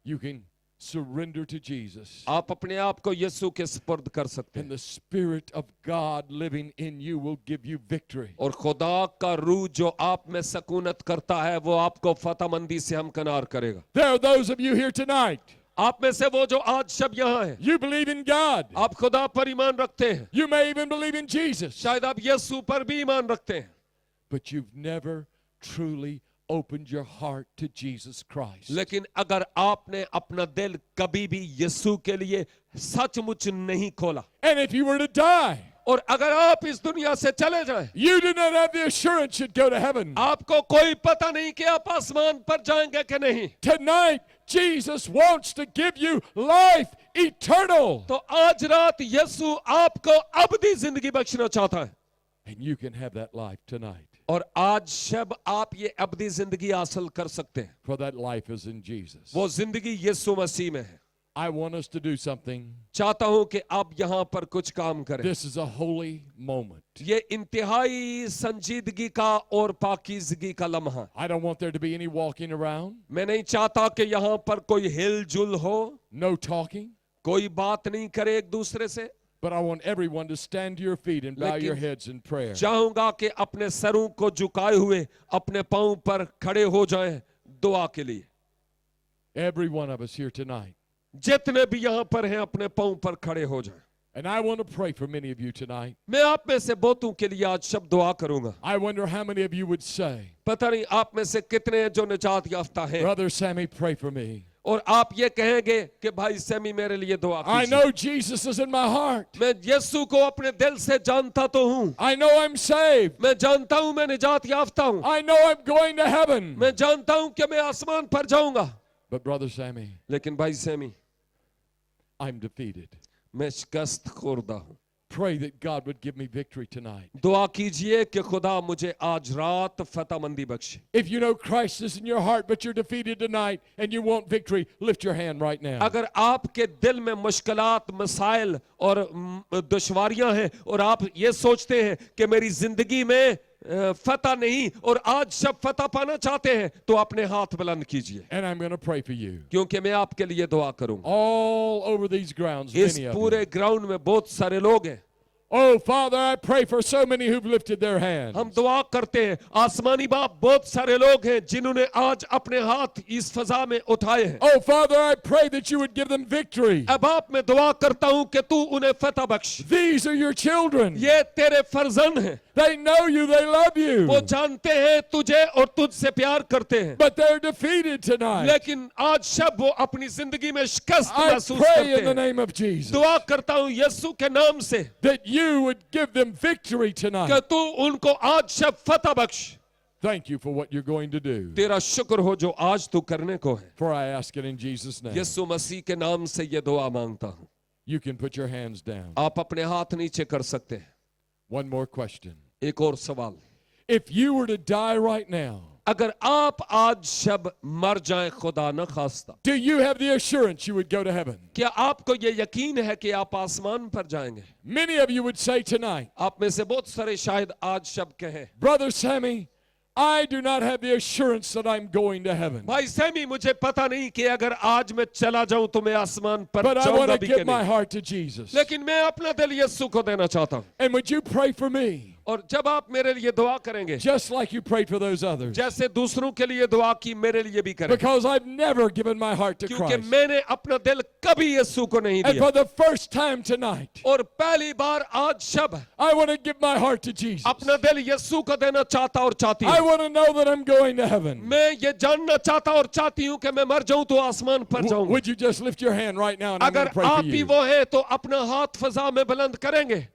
You can surrender to Jesus. आप अपने आप को यीशु के सुपुर्द कर सकते And हैं the Spirit of God living in you will give you victory. और खुदा का रूह जो आप में सकूनत करता है वो आपको फतहमंदी से हमकनार करेगा। There are those of you here tonight. आप में से वो जो आज शब यहाँ है, You believe in God. आप खुदा पर ईमान रखते हैं, You may even believe in Jesus. शायद आप यीशु पर भी ईमान रखते हैं, But you've never truly opened your heart to Jesus Christ. लेकिन अगर आपने अपना दिल कभी भी यीशु के लिए सचमुच नहीं खोला And if you were to die, और अगर आप इस दुनिया से चले जाएं, you do not have the assurance you'd go to heaven. आपको कोई पता नहीं कि आप आसमान पर जाएंगे कि नहीं। Tonight, Jesus wants to give you life eternal. तो आज रात यीशु आपको अबदी जिंदगी बख्शना चाहता है, And you can have that life tonight. और आज शब आप ये अबदी जिंदगी हासिल कर सकते हैं। For that life is in Jesus. वो जिंदगी यीशु मसीह में है। I want us to do something. चाहता हूं कि आप यहां पर कुछ काम करें। This is a holy moment. ये इंतहाई संजीदगी का और पाकीज़गी का लम्हा। I don't want there to be any walking around, मैं नहीं चाहता कि यहां पर कोई हिलजुल हो, no talking, कोई बात नहीं करे एक दूसरे से। but I want everyone to stand to your feet and bow लेकिन your heads in prayer. चाहूंगा कि अपने सरों को झुकाए हुए अपने पांव पर खड़े हो जाएं दुआ के लिए। Every one of us here tonight. जितने भी यहां पर हैं अपने पांव पर खड़े हो जाएं। And I want to pray for many of you tonight. मैं आप में से बहुतों के लिए आज शब्द दुआ करूंगा। I wonder how many of you would say, पता नहीं आप में से कितने हैं जो निजात याफ्ता हैं Brother Sammy, pray for me. और आप ये कहेंगे कि भाई सैमी मेरे लिए दुआ I कीजिए। know Jesus is in my heart. मैं यीशु को अपने दिल से जानता तो हूं, I know I'm saved. मैं जानता हूं मैं निजात याफ्ता हूं, I know I'm going to heaven. मैं जानता हूं कि मैं आसमान पर जाऊंगा। But Brother Sammy, लेकिन भाई सैमी I'm defeated. मैं शिकस्त खोरदा हूं। Pray that God would give me victory tonight. दुआ कीजिए कि खुदा मुझे आज रात फतहमंदी बख्शे। If you know Christ is in your heart, but you're defeated tonight and you want victory, lift your hand right now. अगर आपके दिल में मुश्किलात, मसाइल और दुश्वारियां हैं और आप ये सोचते हैं कि मेरी जिंदगी में फतह नहीं और आज सब फतह पाना चाहते हैं, तो अपने हाथ बुलंद कीजिए, And I'm going to pray for you. क्योंकि मैं आपके लिए दुआ करूंगा। All over these grounds, इस many of पूरे you. ग्राउंड में बहुत सारे लोग हैं। Oh, Father, I pray for so many who've lifted their hands. हम दुआ करते हैं, आसमानी बाप बहुत सारे लोग हैं जिन्होंने आज अपने हाथ इस फजा में उठाए हैं। Oh, Father, I pray that you would give them victory. अब बाप मैं दुआ करता हूं कि तू उन्हें फतह बख्श। These are your children. ये तेरे फर्जंद हैं, They know you, they love you. वो जानते हैं तुझे और तुझसे प्यार करते हैं, But they're defeated tonight. लेकिन आज शब वो अपनी जिंदगी में शिकस्त I महसूस pray करते in the हैं। name of Jesus दुआ करता हूं यीशु के नाम से that you would give them victory कि tonight. तू उनको आज शब फतह बख्श। Thank you for what you're going to do. तेरा शुक्र हो जो आज तू करने को है। For I ask it in Jesus' name. यीशु मसीह के नाम से ये दुआ मांगता हूं। You can put your hands down. आप अपने हाथ नीचे कर सकते हैं। One more question. एक और सवाल, If you were to die right now, अगर आप आज शब मर जाएं खुदा न खास्ता, do you have the assurance you would go to heaven? क्या आपको ये यकीन है कि आप आसमान पर जाएंगे? Many of you would say tonight, आप में से बहुत सारे शायद आज शब कहें, Brother Sammy, I do not have the assurance that I'm going to heaven. भाई सैमी मुझे पता नहीं कि अगर आज मैं चला जाऊं तो मैं आसमान पर But I want जाऊंगा to भी कि give my नहीं, heart to Jesus. लेकिन मैं अपना दिल यीशु को देना चाहता हूं। And would you pray for me और जब आप मेरे लिए दुआ करेंगे just like you prayed for those others? जैसे दूसरों के लिए दुआ की, मेरे लिए भी करें, Because I've never given my heart to क्योंकि Christ. मैंने अपना दिल कभी यीशु को नहीं And दिया। for the first time tonight, और पहली बार आज शब I want to give my heart to Jesus. अपना दिल यीशु को देना चाहता और चाहती I हूं। want to know that I'm going to heaven. मैं ये जानना चाहता और चाहती हूं कि मैं मर जाऊं तो आसमान पर जाऊंगा। Would you just lift your hand right now and I'm going अगर to pray for आप ही you? वो है तो अपना हाथ फजा में बुलंद करेंगे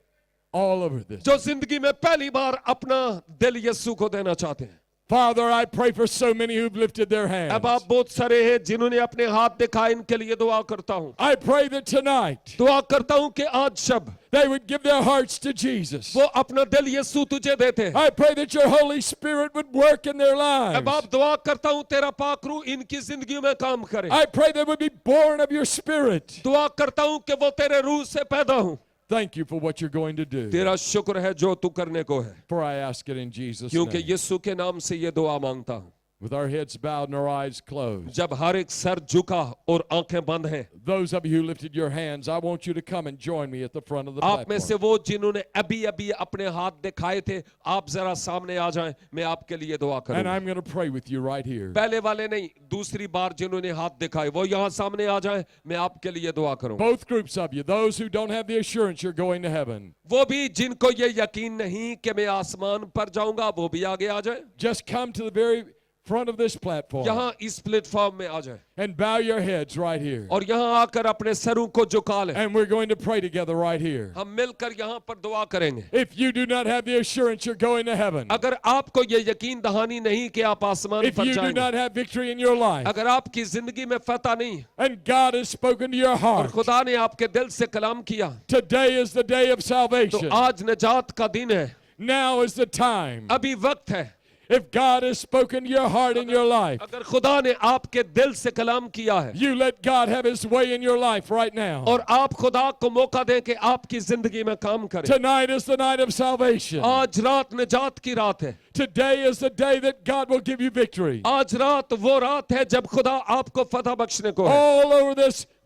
All over this. जो जिंदगी में पहली बार अपना दिल यीशु को देना चाहते हैं। Father, I pray for so many who've lifted their hands. अब आप बहुत सारे हैं जिन्होंने अपने हाथ दिखाए, इनके लिए दुआ करता हूं। I pray that tonight दुआ करता हूं कि आज शब they would give their hearts to Jesus. वो अपना दिल यीशु तुझे देते हैं। I pray that your Holy Spirit would work in their lives. अब आप दुआ करता हूं तेरा पाक रूह इनकी जिंदगी में काम करे। I pray they would be born of your Spirit. दुआ करता हूं कि वो तेरे रूह से पैदा हो। Thank you for what you're going to do. तेरा शुक्र है जो तू करने को है, For I ask it in Jesus' क्योंकि name. यीशु के नाम से ये दुआ मांगता हूं। With our heads bowed and our eyes closed. जब हर एक सर झुका और आंखें बंद हैं, Those of you who lifted your hands, I want you to come and join me at the front of the आप में से platform. वो जिन्होंने अभी अभी अपने हाथ दिखाए थे, आप जरा सामने आ जाएं, मैं आपके लिए दुआ And करूंगा। I'm going to pray with you right here. पहले वाले नहीं, दूसरी बार जिन्होंने हाथ दिखाए वो यहाँ सामने आ जाएं, मैं आपके लिए दुआ करूंगा। Both groups of you, those who don't have the assurance you're going to heaven, वो भी जिनको ये यकीन नहीं कि मैं आसमान पर जाऊंगा, वो भी आगे आ जाए। just come to the very front of this platform यहाँ इस प्लेटफॉर्म में आ जाए and bow your heads right here. और यहाँ आकर अपने सरों को झुका लें। And we're going to pray together right here. हम मिलकर यहाँ पर दुआ करेंगे। If you do not have the assurance you're going to heaven, अगर आपको ये यकीन दहानी नहीं कि आप आसमान if पर you do जाएंगे, not have victory in your life, अगर आपकी जिंदगी में फतह नहीं है and God has spoken to your और heart, खुदा ने आपके दिल से कलाम किया, today is the day of तो salvation. आज निजात का दिन है, Now is the time. अभी वक्त है। If God has spoken to your heart and your life, अगर खुदा ने आपके दिल से कलाम किया है you let God have his way in your life right now. और आप खुदा को मौका दें कि आपकी जिंदगी में काम करें। Tonight is the night of salvation. आज रात निजात की रात है। Today is the day that God will give you victory. आज रात वो रात है जब खुदा आपको फतह बख्शने को है। All over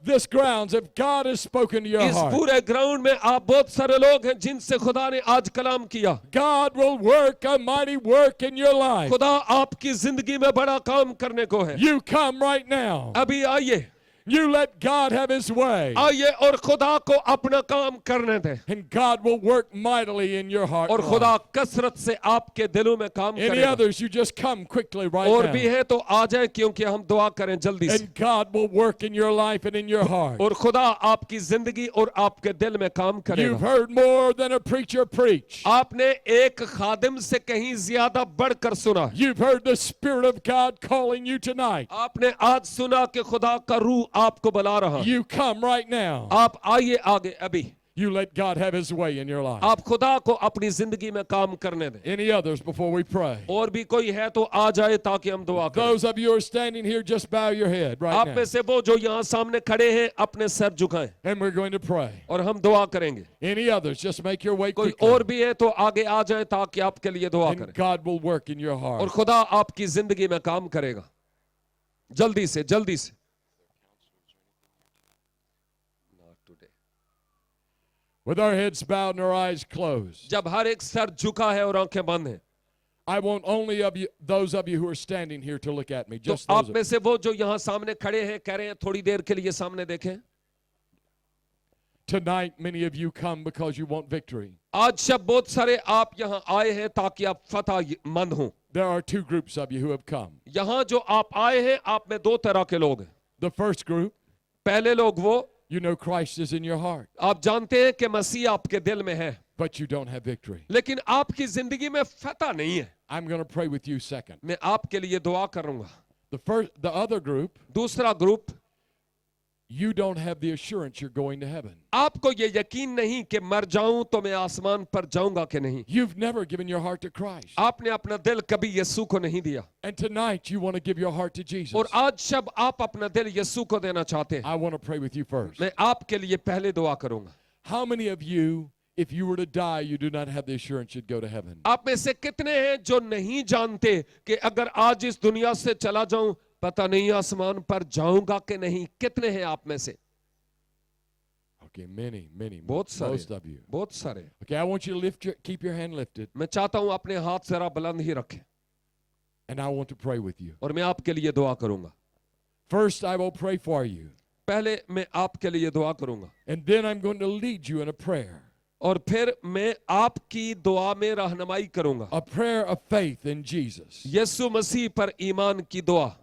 this grounds, if God has spoken to your इस heart, पूरे ग्राउंड में आप बहुत सारे लोग हैं जिनसे खुदा ने आज कलाम किया। God will work a mighty work in your life. खुदा आपकी जिंदगी में बड़ा काम करने को है। You come right now. अभी आइए, You let God have his way. आइए और खुदा को अपना काम करने दें And God will work mightily in your heart. और and खुदा life. कसरत से आपके दिलों में काम Any करेगा। others, you just come quickly right और भी now. है तो आ जाए क्योंकि हम दुआ करें जल्दी से। And God will work in your life and in your heart. और खुदा आपकी जिंदगी और आपके दिल में काम You've करेगा। heard more than a preacher preach. आपने एक खादिम से कहीं ज्यादा बढ़कर सुना। You've heard the Spirit of God calling you tonight. आपने आज सुना कि खुदा का रूह आपको बुला रहा है। You come right now. आप आइए आगे अभी। You let God have his way in your life. आप खुदा को अपनी जिंदगी में काम करने दें। Any others before we pray? और भी कोई है तो आ जाए ताकि हम दुआ करें। Those of you who are standing here, just bow your head right आप now. में से वो जो यहाँ सामने खड़े हैं अपने sir झुकाएं And we're going to pray. और हम दुआ करेंगे। Any others, just make your way कोई quickly. और भी है तो आगे आ जाए ताकि आपके लिए दुआ And करें God will work in your और heart. खुदा आपकी जिंदगी में काम करेगा। जल्दी से जल्दी से। With our heads bowed and our eyes closed, जब हर एक सर झुका है और आंखें बंद हैं I want only of you, those of you who are standing here to look at me. तो Just those आप of में you. से वो जो यहाँ सामने खड़े हैं कह रहे हैं थोड़ी देर के लिए सामने देखें। Tonight, many of you come because you want victory. आज शब बहुत सारे आप यहाँ आए हैं ताकि आप फतह मंद हों। There are two groups of you who have come. यहाँ जो आप आए हैं आप में दो तरह के लोग हैं। The first group, पहले लोग वो, you know Christ is in your heart, आप जानते हैं कि मसीह आपके दिल में है but you don't have victory. लेकिन आपकी जिंदगी में फतह नहीं है। I'm going to pray with you second. मैं आपके लिए दुआ करूंगा। The other group, दूसरा group, you don't have the assurance you're going to heaven. आपको ये यकीन नहीं कि मर जाऊं तो मैं आसमान पर जाऊंगा कि नहीं। You've never given your heart to Christ. आपने अपना दिल कभी यीशु को नहीं दिया And tonight you want to give your heart to Jesus. और आज शब आप अपना दिल यीशु को देना चाहते हैं। I want to pray with you first. मैं आपके लिए पहले दुआ करूंगा। How many of you, if you were to die, you do not have the assurance you'd go to heaven? आप में से कितने हैं जो नहीं जानते कि अगर आज इस दुनिया से चला जाऊं पता नहीं आसमान पर जाऊंगा कि नहीं? कितने हैं आप में से? Okay, many. बहुत सारे, Most of you. बहुत सारे। Okay, I want you to keep your hand lifted, मैं चाहता हूं अपने हाथ जरा बुलंद ही रखें and I want to pray with you. और मैं आपके लिए दुआ करूंगा। First, I will pray for you, पहले मैं आपके लिए दुआ करूंगा and then I'm going to lead you in a prayer. और फिर मैं आपकी दुआ में रहनुमाई करूंगा। A prayer of faith in Jesus. यीशु मसीह पर ईमान की दुआ।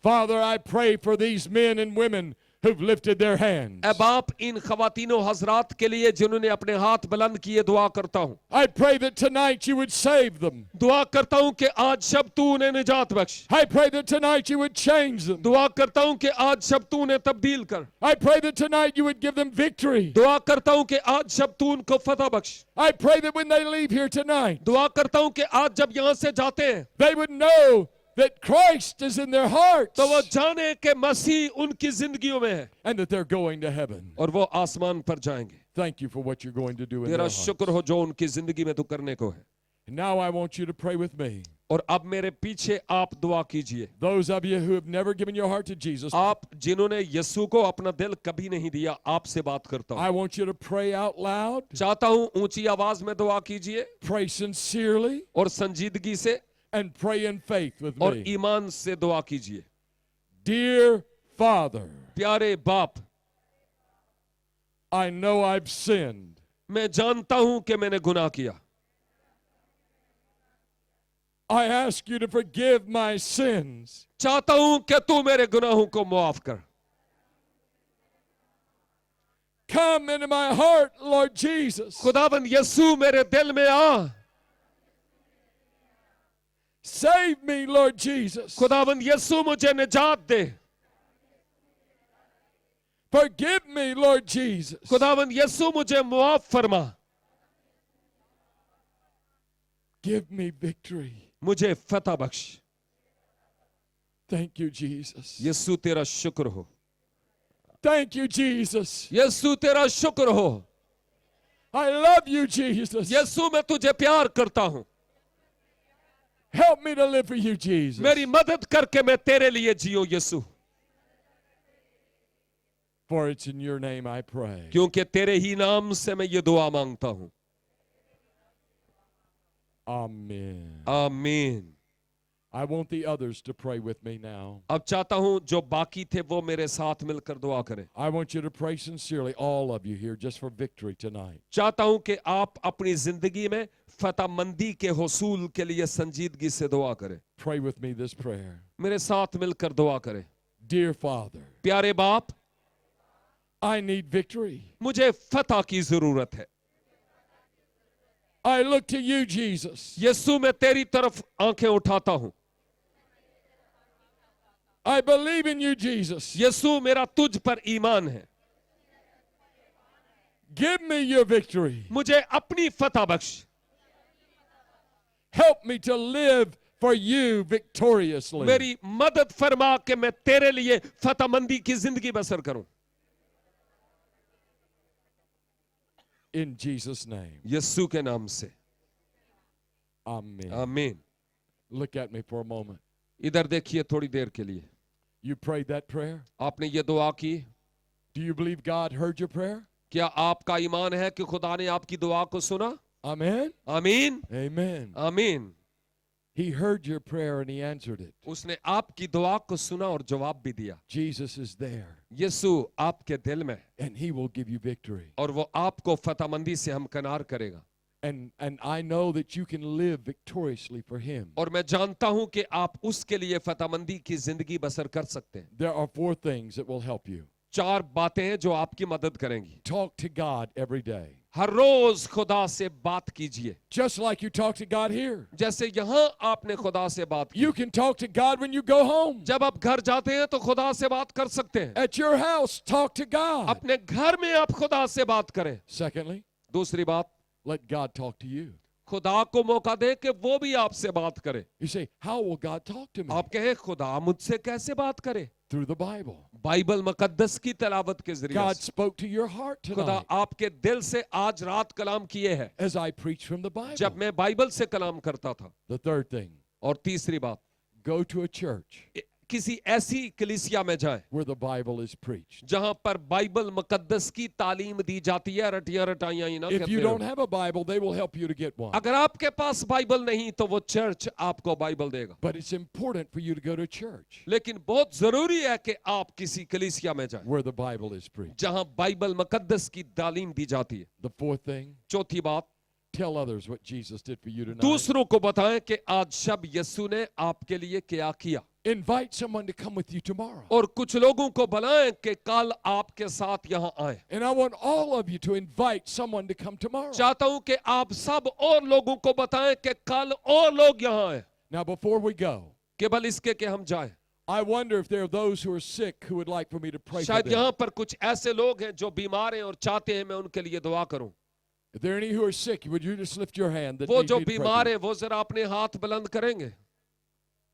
Father, I pray for these men and women who've lifted their hands. अब आप इन खवातीनों हजरात के लिए जिन्होंने अपने हाथ बुलंद किए दुआ करता हूं। I pray that tonight you would save them. दुआ करता हूं कि आज शब तू उन्हें निजात बख्श। I pray that tonight you would change them. दुआ करता हूं कि आज शब तू उन्हें तब्दील कर। I pray that tonight you would give them victory. दुआ करता हूं कि आज शब तू उनको फतह बख्श। I pray that when they leave here tonight, दुआ करता हूं कि आज जब यहां से जाते हैं they would know that Christ is in their hearts तो वो जाने कि मसीह उनकी जिंदगियों में है and that they're going to heaven. और वो आसमान पर जाएंगे। Thank you for what you're going to do in तेरा their hearts. शुक्र हो जो उनकी जिंदगी में तू करने को है। And now I want you to pray with me. और अब मेरे पीछे आप दुआ कीजिए। Those of you who have never given your heart to Jesus, आप जिन्होंने यीशु को अपना दिल कभी नहीं दिया, आपसे बात करता हूं। I want you to pray out loud, चाहता हूं ऊंची आवाज में दुआ कीजिए pray sincerely, और संजीदगी से and pray in faith with और me. ईमान से दुआ कीजिए। Dear Father, प्यारे बाप, I know I've sinned. मैं जानता हूं कि मैंने गुनाह किया। I ask you to forgive my sins. चाहता हूं कि तू मेरे गुनाहों को माफ कर। Come into my heart, Lord Jesus. खुदाबंद यीशु मेरे दिल में आ। Save me, Lord Jesus. खुदाबंद यीशु मुझे निजात दे। Forgive me, Lord Jesus. खुदाबंद यीशु मुझे मुआफ फरमा। Give me victory. मुझे फतह बख्श। Thank you, Jesus. यीशु तेरा शुक्र हो। Thank you, Jesus. यीशु तेरा शुक्र हो। I love you, Jesus. यीशु मैं तुझे प्यार करता हूं। Help me to live for you, Jesus. मेरी मदद करके मैं तेरे लिए जियो यीशु। For it's in your name I pray. क्योंकि तेरे ही नाम से मैं ये दुआ मांगता हूं। Amen. आमीन। I want the others to pray with me now. अब चाहता हूं जो बाकी थे वो मेरे साथ मिलकर दुआ करें। I want you to pray sincerely, all of you here, just for victory tonight. चाहता हूं कि आप अपनी जिंदगी में फतहमंदी के हुसूल के लिए संजीदगी से दुआ करें। Pray with me this prayer. मेरे साथ मिलकर दुआ करें। Dear Father, प्यारे बाप, I need victory. मुझे फतह की जरूरत है। I look to you, Jesus. यीशु मैं तेरी तरफ आंखें उठाता हूं। I believe in you, Jesus. यीशु मेरा तुझ पर ईमान है। Give me your victory. मुझे अपनी फतह बख्श। Help me to live for you victoriously. मेरी मदद फरमा के मैं तेरे लिए फतहमंदी की जिंदगी बसर करूं। In Jesus' name. यीशु के नाम से। Amen. आमीन। Look at me for a moment. इधर देखिए थोड़ी देर के लिए। You prayed that prayer? आपने ये दुआ की। Do you believe God heard your prayer? क्या आपका ईमान है कि खुदा ने आपकी दुआ को सुना? Amen. आमीन। Amen. आमीन। He heard your prayer and he answered it. उसने आपकी दुआ को सुना और जवाब भी दिया। Jesus is there यीशु आपके दिल में and he will give you victory. और वो आपको फतहमंदी से हमकनार करेगा। And I know that you can live victoriously for him. और मैं जानता हूं कि आप उसके लिए फतहमंदी की जिंदगी बसर कर सकते हैं। There are 4 things that will help you. 4 बातें हैं जो आपकी मदद करेंगी। Talk to God every day. हर रोज खुदा से बात कीजिए। Just like you talk to God here. जैसे यहाँ आपने खुदा से बात की। You can talk to God when you go home. जब आप घर जाते हैं तो खुदा से बात कर सकते हैं। At your house, talk to God. अपने घर में आप खुदा से बात करें। Secondly, दूसरी बात, let God talk to you. खुदा को मौका दे कि वो भी आपसे बात करे। You say, how will God talk to me? आप कहें खुदा मुझसे कैसे बात करे? Through the Bible. बाइबल मुकद्दस की तिलावत के जरिए God से। spoke to your heart खुदा tonight आपके दिल से आज रात कलाम किए है। as I preach from the Bible. जब मैं बाइबल से कलाम करता था। The third thing, और तीसरी बात, go to a church किसी ऐसी कलीसिया में जाएं where the Bible is preached. जहां पर बाइबल मुकद्दस की तालीम दी जाती है। रटिया रटाइयां ही ना If करते you रहो। don't have a Bible, they will help you to get one. अगर आपके पास बाइबल नहीं तो वो चर्च आपको बाइबल देगा। But it's important for you to go to church लेकिन बहुत जरूरी है कि आप किसी कलीसिया में जाएं where the Bible is preached. जहां बाइबल मुकद्दस की तालीम दी जाती है। The fourth thing, चौथी बात, tell others what Jesus did for you tonight. दूसरों को बताएं कि आज शब यीशु ने आपके लिए क्या किया। Invite someone to come with you tomorrow. और कुछ लोगों को बुलाएं कि कल आपके साथ यहाँ आए। And I want all of you to invite someone to come tomorrow. चाहता हूं कि आप सब और लोगों को बताएं कि कल और लोग यहाँ आए। Now, before we go, केवल इसके कि हम जाएं। I wonder if there are those who are sick who would like for me to pray for शायद them. यहाँ पर कुछ ऐसे लोग हैं जो बीमार हैं और चाहते हैं मैं उनके लिए दुआ करूं। If there are any who are sick, would you just lift your hand? That वो need जो me to pray बीमार for हैं वो जरा अपने हाथ बुलंद करेंगे। you?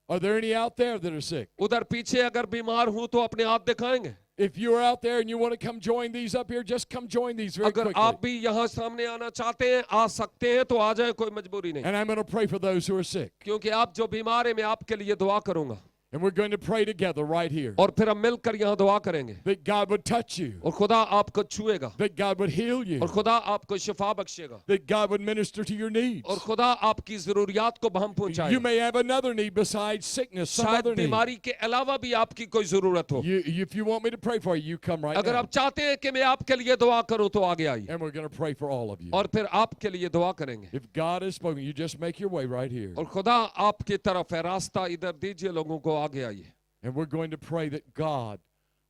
Are there any out there that are sick? उधर पीछे अगर बीमार हूं तो अपने हाथ दिखाएंगे। If you are out there and you want to come join these up here, just come join these very अगर quickly. आप भी यहाँ सामने आना चाहते हैं आ सकते हैं तो आ जाए, कोई मजबूरी नहीं। And I'm going to pray for those who are sick. क्योंकि आप जो बीमार हैं मैं आपके लिए दुआ करूंगा। And we're going to pray together right here. और फिर हम मिलकर यहाँ दुआ करेंगे That God would touch you. और खुदा आपको छुएगा That God would heal you. और खुदा आपको शिफा बख्शेगा That God would minister to your needs. और खुदा आपकी जरूरियात को हम You पहुंचाएगा। may have another need besides sickness, some शायद other need. बीमारी के अलावा भी आपकी कोई जरूरत हो। If you want me to pray for you, you come right अगर now. आप चाहते हैं कि मैं आपके लिए दुआ करूं तो आगे आइए And we're going to pray for all of you. और फिर आपके लिए दुआ करेंगे। If God has spoken, you just make your way right here. और खुदा आपकी तरफ है, रास्ता इधर दीजिए, लोगों को आगे आइए। And we're going to pray that God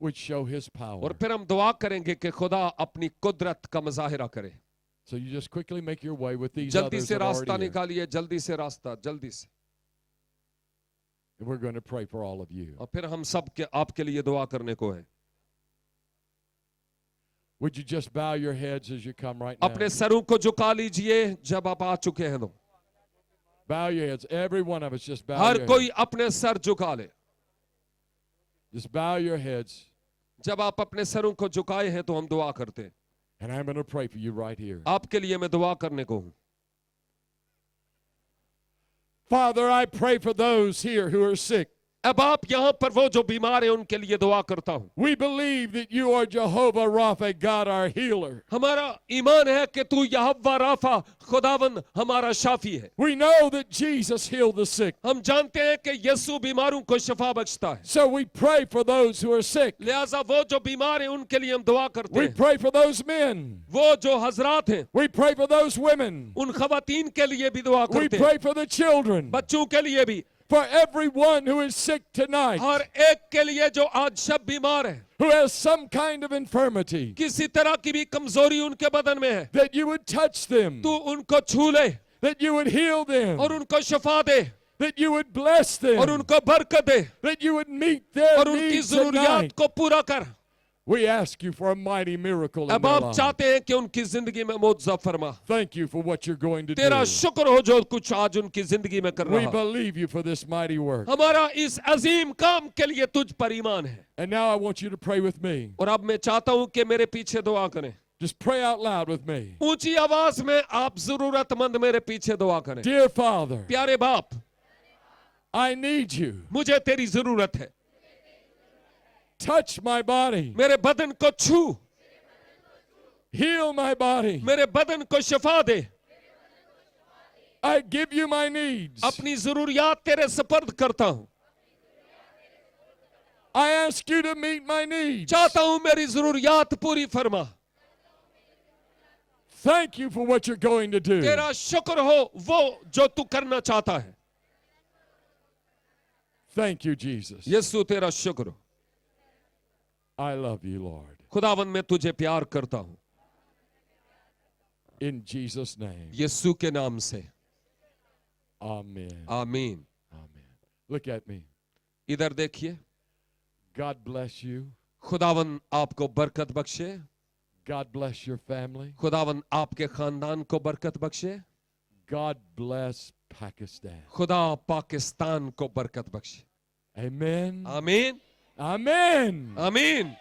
would show his power. और फिर हम दुआ करेंगे कि खुदा अपनी कुदरत का मुजाहिरा करे। So you just quickly make your way with these जल्दी others से that are रास्ता already here. निकालिए, जल्दी से रास्ता, जल्दी से। And we're going to pray for all of you. और फिर हम सब के आपके लिए दुआ करने को है। Would you just bow your heads as you come right now? अपने सरों को झुका लीजिए जब आप आ चुके हैं तो। Bow your heads. Every one of us just bow her your कोई heads. अपने सर झुका ले। Just bow your heads. जब आप अपने सरों को झुकाए हैं तो हम दुआ करते हैं। And I'm going to pray for you right here. आपके लिए मैं दुआ करने को हूं। Father, I pray for those here who are sick. अब आप यहाँ पर वो जो बीमार हैं उनके लिए दुआ करता हूं। We believe that you are Jehovah Rapha, God our healer. हमारा ईमान है कि तू यहोवा राफा खुदावन हमारा शाफी है। We know that Jesus healed the sick. हम जानते हैं कि यीशु बीमारों को शिफा बख्शता है। So we pray for those who are sick. लिहाजा वो जो बीमार हैं उनके लिए हम दुआ करते We हैं। pray for those men. वो जो हजरात हैं We pray for those women. उन खवातीन के लिए भी दुआ We करते हैं। pray for the children. बच्चों के लिए भी, For everyone who is sick tonight, और एक के लिए जो आज सब बीमार है, who has some kind of infirmity, किसी तरह की भी कमजोरी उनके बदन में है, that you would touch them, तू उनको छू ले that you would heal them, और उनको शिफा दे that you would bless और them, उनको बरकत दे that you would meet their और उनकी needs जरूरियात tonight. को पूरा कर। We ask you for a mighty miracle in अब their आप lives. चाहते हैं कि उनकी जिंदगी में मौजज़ा फरमा। Thank you for what you're going to तेरा do. शुक्र हो जो कुछ आज उनकी जिंदगी में कर We रहा। believe you for this mighty work. हमारा इस अजीम काम के लिए तुझ पर ईमान है। And now I want you to pray with me. और अब मैं चाहता हूं कि मेरे पीछे दुआ करें। Just pray out loud with me. ऊंची आवाज में आप जरूरतमंद मेरे पीछे दुआ करें। Dear Father, प्यारे बाप, I need you. मुझे तेरी जरूरत है। Touch my body. मेरे बदन को छू, Heal my body. मेरे बदन को शिफा दे। I give you my needs. अपनी जरूरियात तेरे सुपर्द करता हूं। I ask you to meet my needs. चाहता हूं मेरी जरूरियात पूरी फरमा। Thank you for what you're going to do. तेरा शुक्र हो वो जो तू करना चाहता है। Thank you, Jesus. यीशु तेरा शुक्र हो। I love you, Lord. खुदावन मैं तुझे प्यार करता हूं। In Jesus' name. यीशु के नाम से Amen. आमीन। Amen. Look at me. इधर देखिए। God bless you. खुदावन आपको बरकत बख्शे। God bless your family. खुदावन आपके खानदान को बरकत बख्शे। God bless Pakistan. खुदा पाकिस्तान को बरकत बख्शे। Amen. आमीन Amen. आमीन।